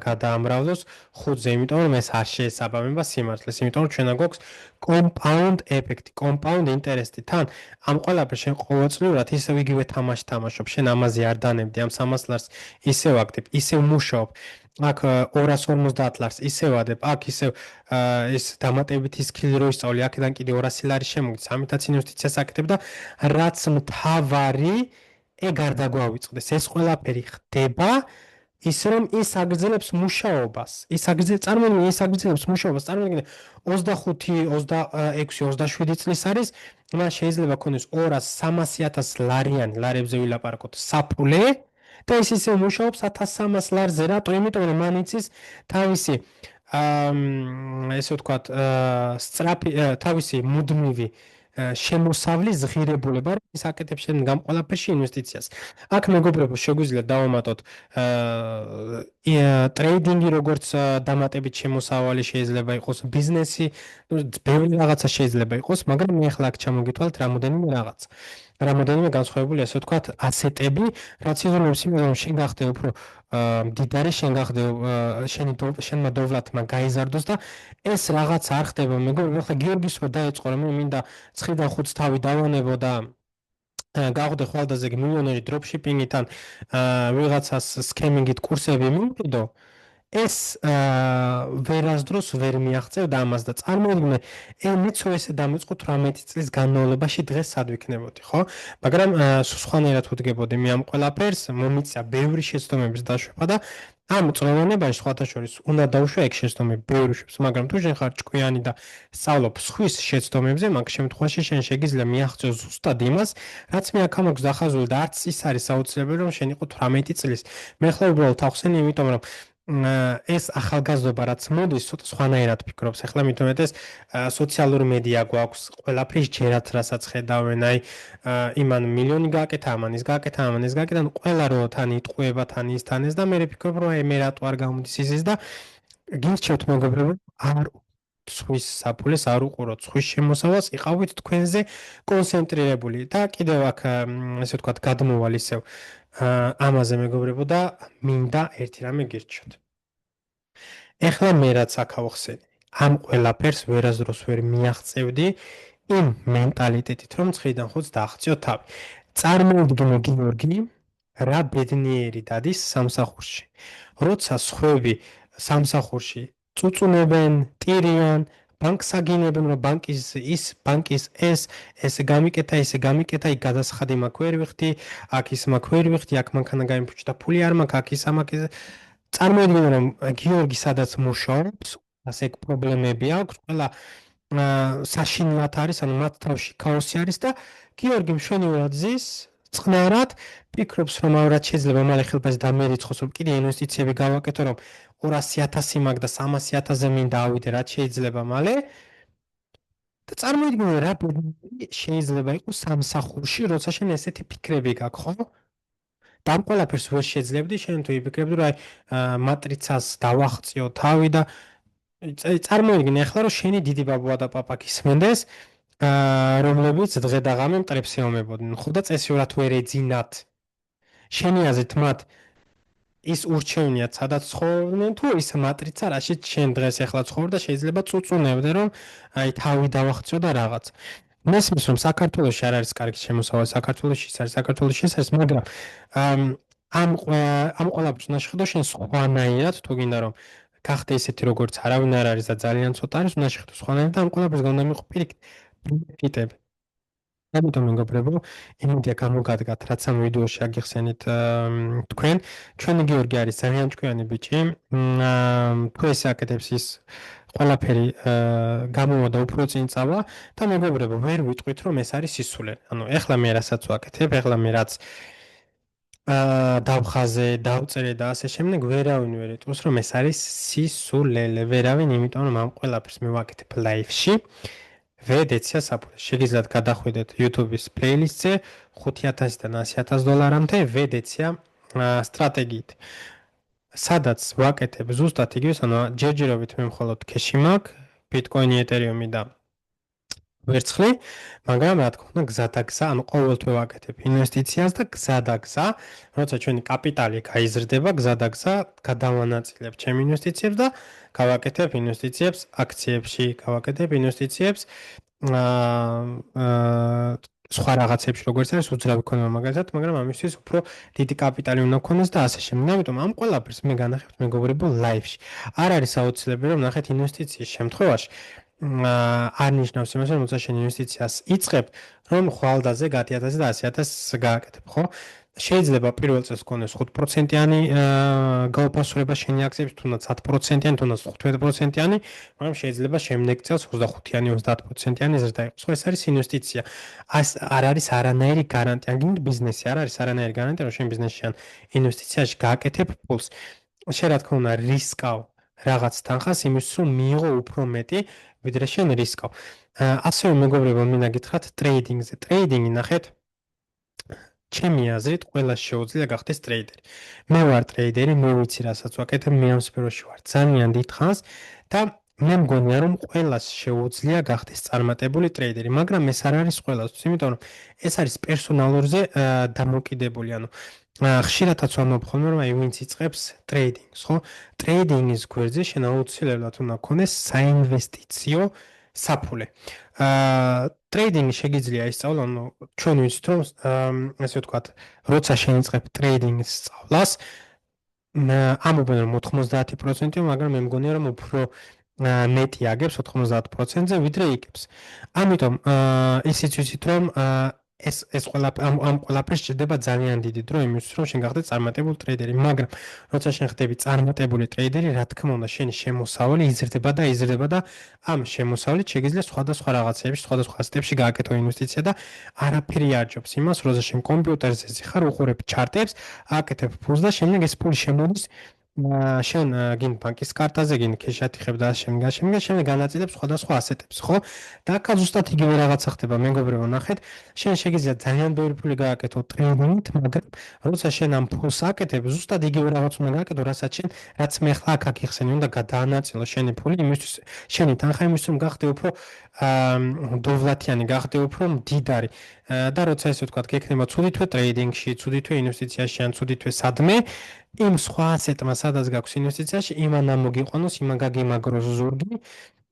გადაამრავლოს 5-ზე, იმიტომ რომ ეს არ შეესაბამება სიმართლეს, იმიტომ რომ ჩვენ გვაქვს compound effect, compound interest-ი. თან ამ ყველაფერს შენ ყოველწლიურად ისევ იგივე თამაში თამაშობ, შენ ამაზე არ დანებდი, ამ 300 ლარს ისევ აკეთებ, ისევ მუშაობ. აქ 250 ლარს ისევ ადებ, აქ ისევ ეს დამატებითი სკილი რო ისწავლი, აქედან კიდე 200 ლარი შემოგდი, 3000 ინვესტიციას აკეთებ და რაც მთავარი ეგ არ დაგვავიწყდეს. ეს ყველაფერი ხდება ის რომ ის აგრძელებს მუშაობას. წარმოიდგინე ის აგრძელებს მუშაობას. წარმოიდგინე 25, 26, 27 წლის არის, მან შეიძლება ქონდეს 200-300 ლარიანი, ლარებზე ვილაპარაკოთ, საფულე და ის ისე მუშაობს 1300 ლარზე, რატო? იმიტომ რომ მან იცის თავისი ესე ვთქვათ, სწრაფი თავისი მუდმივი შემოსავლის ღირებულება, რომ ის აკეთებს შენ გამ ყველაფერში ინვესტიციას. აქ მეგობრებო, შეგვიძლია დავამატოთ ტრეიდინგი, როგორც დამატებით შემოსავალი შეიძლება იყოს, ბიზნესი, ბევრი რაღაცა შეიძლება იყოს, მაგრამ მე ახლა აქ ჩამოგითვალთ რამოდენიმე რაღაცა. რამოდენიმე განსხვავებული, ასე ვთქვათ, ასეტები, რაც იზრუნებს იმას, რომ შენ გახდე უფრო მდიდარი, შენ გახდე შენმა დოვლათმა გაიზარდოს და ეს რაღაც არ ხდება. მეგობრებო, ახლა გიორგის რო დაეწყო, რომ მე მინდა 9-დან 5 თავი დავანებო და გავხდე ხვალდაზე მილიონერი დროპშიპინგით ან ვიღაცას სკემინგით კურსები მივყიდო, ეს ვერასდროს ვერ მიაღწევდა ამას და წარმოიდგინე, მეცო ესე დამეწყო 18 წლის განმავლობაში დღეს სად ვიქნებოდი, ხო? მაგრამ სხვანაირად ვუდგებოდი მე ამ ყველაფერს, მომიწია ბევრი შეცდომების დაშვება და ამ წლოვანებაში სხვათა შორის უნდა დავუშვა ეგ შეცდომები ბევრი შეცდომები, მაგრამ თუ შენ ხარ ჭკვიანი და სწავლობ სხვის შეცდომებზე, მაგ შემთხვევაში შენ შეგიძლია მიაღწევ ზუსტად იმას, რაც მე აქ მაქვს დახაზული და არც ის არის აუცილებელი რომ შენ იყო 18 წლის. მე ხლა უბრალოდ ახსენე, იმიტომ რომ ეს ახალგაზრდობა რაც მოდის, ცოტა სხვანაირად ფიქრობს. ახლა მით უმეტეს სოციალური მედია გვაქვს, ყველაფრის ჯერათ რასაც ხედავენ, აი იმან მილიონი გააკეთა, ამან ის გააკეთა, ამან ეს გააკეთა, ანუ ყველა რო თან იტყუება, თან ის თან ეს და მე ფიქრობ, რომ აი მე რატო არ გამოდის ის და გირჩევთ მეგობრებო, არ სხვის საფულეს არ უყუროთ, სხვის შემოსავალს, იყავით თქვენზე კონცენტრირებული და კიდევ აქ ესე ვთქვათ, გადმოვალ ისევ ამაზე მეგობრებო და მინდა ერთი რამე გირჩიოთ. ეხლა მე რაც აქავხსენი, ამ ყველაფერს ვერასდროს ვერ მიაღწევდი იმ მენტალიტეტით, რომ ცხრიდან ხუთს დააღწიო თავი. წარმოუდგინე გიორგი, რა ბედნიერი დადის სამსახურში. როცა სხვები სამსახურში წუწუნებენ, ტირიან, ბანკს აგინებენ, რომ ბანკის ეს გამიკეთა, ისე გამიკეთა, იქ გადასახადი მაქვს ვერ ვიხდი, აქ ის მაქვს ვერ ვიხდი, აქ მანქანა გამიფუჭდა, ფული არ მაქვს, აქ ის ამაკ ის წარმოიდგინე რომ გიორგი სადაც მუშაობს, ასე პრობლემები აქვს, ყველა საშინლად არის, ანუ მათ თავში ქაოსი არის და გიორგი მშვენივრად ზის, წყნარად ფიქრობს რომ ავრად შეიძლება მალე ხელფასი დამერიცხოს, რომ კიდე ინვესტიციები გავაკეთო, რომ 200,000 მაქვს და 300,000-ზე მინდა ავიდე, რაც შეიძლება მალე. და წარმოიდგინე რა შეიძლება იყოს სამსახურში, როცა შენ ესეთი ფიქრები გაქვს, ხო? და ამ ყველაფერს ვერ შეძლებდი, შენ თუ იფიქრებდი, რომ აი მატრიცას დავახციო თავი და წარმოიდგინე ახლა რომ შენი დიდი ბაბუა და პაპა გისმენდეს, რომლებიც დღე და ღამე მტრებს ეომებოდნენ, ხო და წესიურად ვერ ეძინათ. შენი აზრით მათ ის ურჩევნიათ, სადაც ცხოვრობდნენ თუ ის მატრიცა, რაშიც შენ დღეს ახლა ცხოვრ და შეიძლება წუწუნებდე, რომ აი თავი დავახციო და რაღაც. მესმის რომ საქართველოში არ არის კარგი შემოსავალი, საქართველოში ის არის, საქართველოში ეს არის, მაგრამ ამ ყველაფერს უნდა შეხედო შენ სხვანაირად, თუ გინდა რომ გახდე ისეთი როგორც არავინ არ არის და ძალიან ცოტა არის, უნდა შეხედო სხვანაირად და ამ ყველაფერს უნდა მიიღო პირიქით ბენეფიტები. ამიტომ მეგობრებო, იმედია გამოგადგათ, რაც ამ ვიდეოში აგიხსენით თქვენ. ჩვენი გიორგი არის ძალიან ჭკვიანი ბიჭი. თუ ესე აკეთებს ის ყველაფერი გამოვა და უფრო წინ წავა და მეგობრებო, ვერ ვიტყვით რომ ეს არის სისულელე. ანუ ეხლა მე რასაც ვაკეთებ, ეხლა მე რაც დავხაზე, დავწერე და ასე შემდეგ, ვერავინ ვერ იტყვის რომ ეს არის სისულელე. ვერავინ, იმიტომ რომ ამ ყველაფერს მე ვაკეთებ ლაივში. ვედეცია საფულე. შეგიძლიათ გადახვიდეთ YouTube-ის პლეილისტზე 5,000-დან 100,000 დოლარამდე ვედეცია სტრატეგიით. სადაც ვაკეთებ ზუსტად იგივეს, ანუ ჯერჯერობით მე მხოლოდ ქეში მაქვს, ბიტკოინი, ეთერიუმი და ვერცხლი, მაგრამ რა თქმა უნდა გზადაგზა, ანუ ყოველთვე ვაკეთებ ინვესტიციას და გზადაგზა, როცა ჩვენი კაპიტალი გაიზრდება, გზადაგზა გადავანაწილებ ჩემ ინვესტიციებს და გავაკეთებ ინვესტიციებს აქციებში, გავაკეთებ ინვესტიციებს სხვა რაღაცებში, როგორც არის უძრავი ქონება მაგალითად, მაგრამ ამისთვის უფრო დიდი კაპიტალი უნდა გქონდეს და ასე შემდეგ. ამიტომ ამ ყველაფერს მე განახებთ მეგობრებო ლაივში. არ არის აუცილებელი რომ ნახეთ ინვესტიციის შემთხვევაში არ ნიშნავს იმას, რომ როცა შენ ინვესტიციას იწყებ, რომ ხვალდაზე 10,000 და 100,000 გააკეთებ, ხო? შეიძლება პირველ წელს გქონდეს 5%-იანი გაუფასურება შენი აქციების, თუნდაც 10%-იანი, თუნდაც 15%-იანი, მაგრამ შეიძლება შემდეგ წელს 25-იანი, 30%-იანი ზრდა იყოს. ხო, ეს არის ინვესტიცია. არ არის არანაირი გარანტია, ან ბიზნესი არ არის არანაირი გარანტია, რომ შენ ბიზნესში ან ინვესტიციაში გააკეთებ ფულს. შენ რა თქმა უნდა რისკავ რაღაც თანხას იმის რომ მიიღო უფრო მეტი, ვიდრე შენ რისკავ. ასევე მეგობრებო, მინდა გითხრათ ტრეიდინგზე. ტრეიდინგი ნახეთ ჩემი აზრით, ყველა შეუძლია გახდეს ტრეიდერი. მე ვარ ტრეიდერი, მე ვიცი რასაც ვაკეთებ, მე ამ სფეროში ვარ ძალიან დიდხანს და მე მგონია რომ ყველას შეუძლია გახდეს წარმატებული ტრეიდერი, მაგრამ ეს არ არის ყველასთვის, იმიტომ რომ ეს არის პერსონალურზე დამოკიდებული, ანუ ხშირადაც ვამბობ ხოლმე რომ აი ვინც იწყებს ტრეიდინგს, ხო? ტრეიდინგის გვერდზე შენ აუცილებლად უნდა გქონდეს საინვესტიციო საფულე. ტრეიდინგი შეგიძლია ისწავლო, ანუ ჩვენ ვიცით რომ ესე ვთქვათ, როცა შენ იწყებ ტრეიდინგის სწავლას, ამობენ რომ 90%-ია, მაგრამ მე მგონია რომ უფრო მეტი აგებს 90%-ზე ვიდრე იკებს. ამიტომ ისიც ვიცით რომ ეს ყველაფერს სჭირდება ძალიან დიდი დრო იმისთვის რომ შენ გახდე წარმატებული ტრეიდერი, მაგრამ როცა შენ ხდები წარმატებული ტრეიდერი, რა თქმა უნდა, შენი შემოსავალი იზრდება და ამ შემოსავლით შეგიძლია სხვადასხვა რაღაცეებში, სხვადასხვა სტეპში გააკეთო ინვესტიცია და არაფერი არ ჯობს იმას, როცა შენ კომპიუტერზე ხარ, უყურებ ჩარტებს, აკეთებ ფულს და შემდეგ ეს ფული შემოდის შენ გინ ბანკის კარტაზე, გინ ქეშათი ხებ და შემდგარ განაწილებს სხვადასხვა ასეტებს, ხო? და აქ ზუსტად იგივე რაღაცა ხდება, მეგობრებო, ნახეთ, შენ შეგიძლია ძალიან ბევრი ფული გააკეთო ტრეიდინგით, მაგრამ როცა შენ ამ ფულს აკეთებ, ზუსტად იგივე რაღაც უნდა გააკეთო, რაც მე ახლა აქ იხსენი, უნდა გადაანაწილო შენი ფული იმისთვის, შენი თანხა იმისთვის, რომ გახდე უფრო დოვლათიანი, გახდე უფრო მდიდარი. და როცა ესე ვთქვათ, გექნება ცუდი თვე ტრეიდინგში, ცუდი თვე ინვესტიციაში, ან ცუდი თვე სადმე, იმ სხვა ასეტმა სადაც გაქვს ინვესტიციაში, იმან ამოგიყვანოს, იმან გაგიმაგროს ზურგი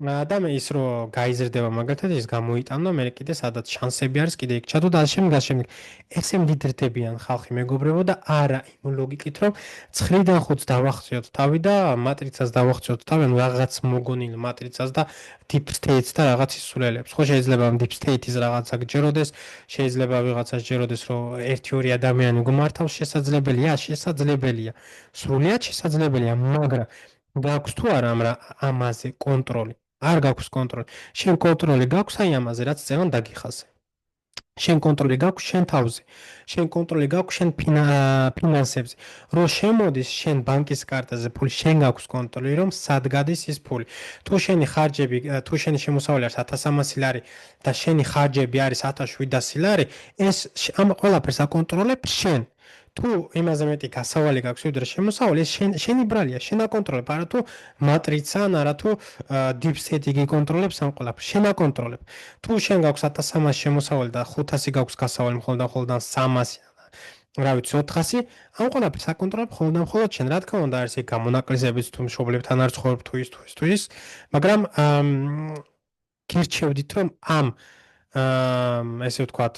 და მე ის რომ გაიზრდება მაგალითად ის გამოიტანო, მე კიდე სადაც შანსები არის, კიდე იქ ჩადო და ამავე. ესე მდიდრდებიან ხალხი მეგობრებო და არა იმ ლოგიკით რომ 9-დან 5-ს დავახციოთ თავი და მატრიცას დავახციოთ თავი, ანუ რაღაც მოგონილ მატრიცას და deep state-ს და რაღაც ისულელებს. ხო შეიძლება ამ deep state-ის რაღაცა გჯეროდეს, შეიძლება ვიღაცას ჯეროდეს რომ 1-2 ადამიანი გმართავს, შესაძლებელია. სრულიად შესაძლებელია, მაგრამ გაქვს თუ არა ამაზე კონტროლი? არ გაქვს კონტროლი. შენ კონტროლი გაქვს აი ამაზე, რაც წევან დაგიხაზე. შენ კონტროლი გაქვს შენ თავზე. შენ კონტროლი გაქვს შენ ფინანსებზე. რო შემოდის შენ ბანკის კარტაზე ფული, შენ გაქვს კონტროლი რომ სად გადის ის ფული. თუ შენი ხარჯები, თუ შენი შემოსავალი არის 1300 ლარი და შენი ხარჯები არის 1700 ლარი, ეს ამ ყველაფერს აკონტროლებ შენ. თუ იმაზე მეტი გასავალი გაქვს ვიდრე შემოსავალი, ეს შენი ბრალია, შენ აკონტროლებ, არა თუ მატრიცა, არა თუ deep state გიკონტროლებს ამ ყველაფერს, შენ აკონტროლებ. თუ შენ გაქვს 1300 შემოსავალი და 500 გაქვს გასავალი მხოლოდ 300, რა ვიცი 400, ამ ყველაფერს აკონტროლებ მხოლოდ შენ. რა თქმა უნდა არის ეგ გამონაკლისებიც თუ მშობლებთან არ ცხოვრობ თუ ის, მაგრამ გირჩევდით რომ ამ ესე ვთქვათ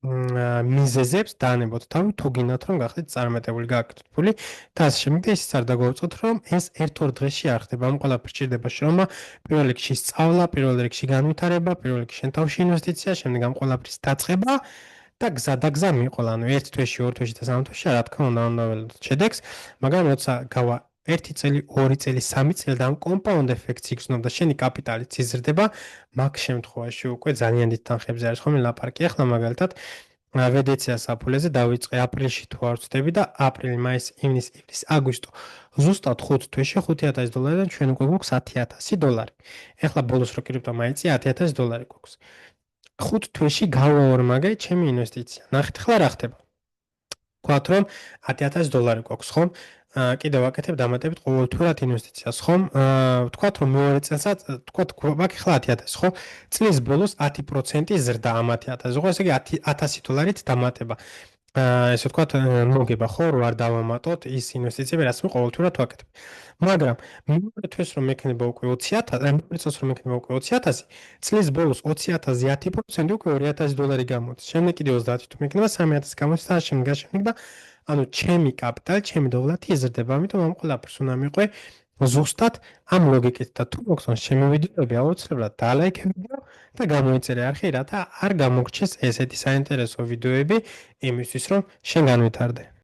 მიზეზებს დაანებოთ თავი თუ გინდათ რომ გახდეთ წარმატებული გააკეთოთ ფული და ასე შემდეგ. ისიც არ დაგვაუწყოთ რომ ეს ერთ-ორ დღეში არ ხდება. ამ ყველაფერს ჭირდება შრომა, პირველ რიგში სწავლა, პირველ რიგში განვითარება, პირველ რიგში შენ თავში ინვესტიცია, შემდეგ ამ ყველაფრის დაწყება და გზა მიყოლა. ანუ ერთ თვეში, ორ თვეში და სამ თვეში რა თქმა უნდა ველოდოთ შედეგს, მაგრამ როცა გავა 1 წელი, 2 წელი, 3 წელი და ამ კომპაუნდ ეფექტს იგრძნობა და შენი კაპიტალიც იზრდება, მაგ შემთხვევაში უკვე ძალიან დიდ თანხებზე არის ხოლმე ლაპარაკი. ახლა მაგალითად ვედეცია საფულეზე დავიწყე აპრილში თუ არ ვცდები და აპრილი, მაისი, ივნის, ივლის, აგვისტო. ზუსტად 5 თვეში $5,000-დან ჩვენ უკვე გვაქვს $10,000. ახლა ბოლოს რო კრიპტო მაიწია $10,000 გვაქვს. 5 თვეში გავაორმაგე ჩემი ინვესტიცია. ნახეთ ახლა რა ხდება. ვთქვათ რომ $10,000 გვაქვს, ხომ? კიდევ ვაკეთებ დამატებით ყოველთვიურად ინვესტიციას, ხომ? ვთქვათ რომ მეორე წელსაც, ვთქვათ გვაქვს ახლა $10,000, ხო? წლის ბოლოს 10% ზრდა ამ $10,000, ხო? ესე იგი $100 დამატება. ესე ვთქვათ მოგება, ხო? რო არ დავამატოთ ის ინვესტიციები, რაც მე ყოველთვიურად ვაკეთებ. მაგრამ მეორე თვეს რომ მექნება უკვე 20,000, მეორე წელს რომ მექნება უკვე 20,000, წლის ბოლოს 20,000-ზე 10% უკვე $2,000 გამოდის. შემდეგ კიდე 30 თუ მექნება 3,000 გამოდის და შემდეგ და ანუ ჩემი კაპიტალი, ჩემი დოვლათი იზრდება, ამიტომ ამ ყველაფერს უნდა მიყვე ზუსტად ამ ლოგიკით და თუ მოგწონს ჩემი ვიდეოები, აუცილებლად დალაიქებიო და გამოიწერე არხი, რათა არ გამოგრჩეს ესეთი საინტერესო ვიდეოები იმისთვის, რომ შენ განვითარდე.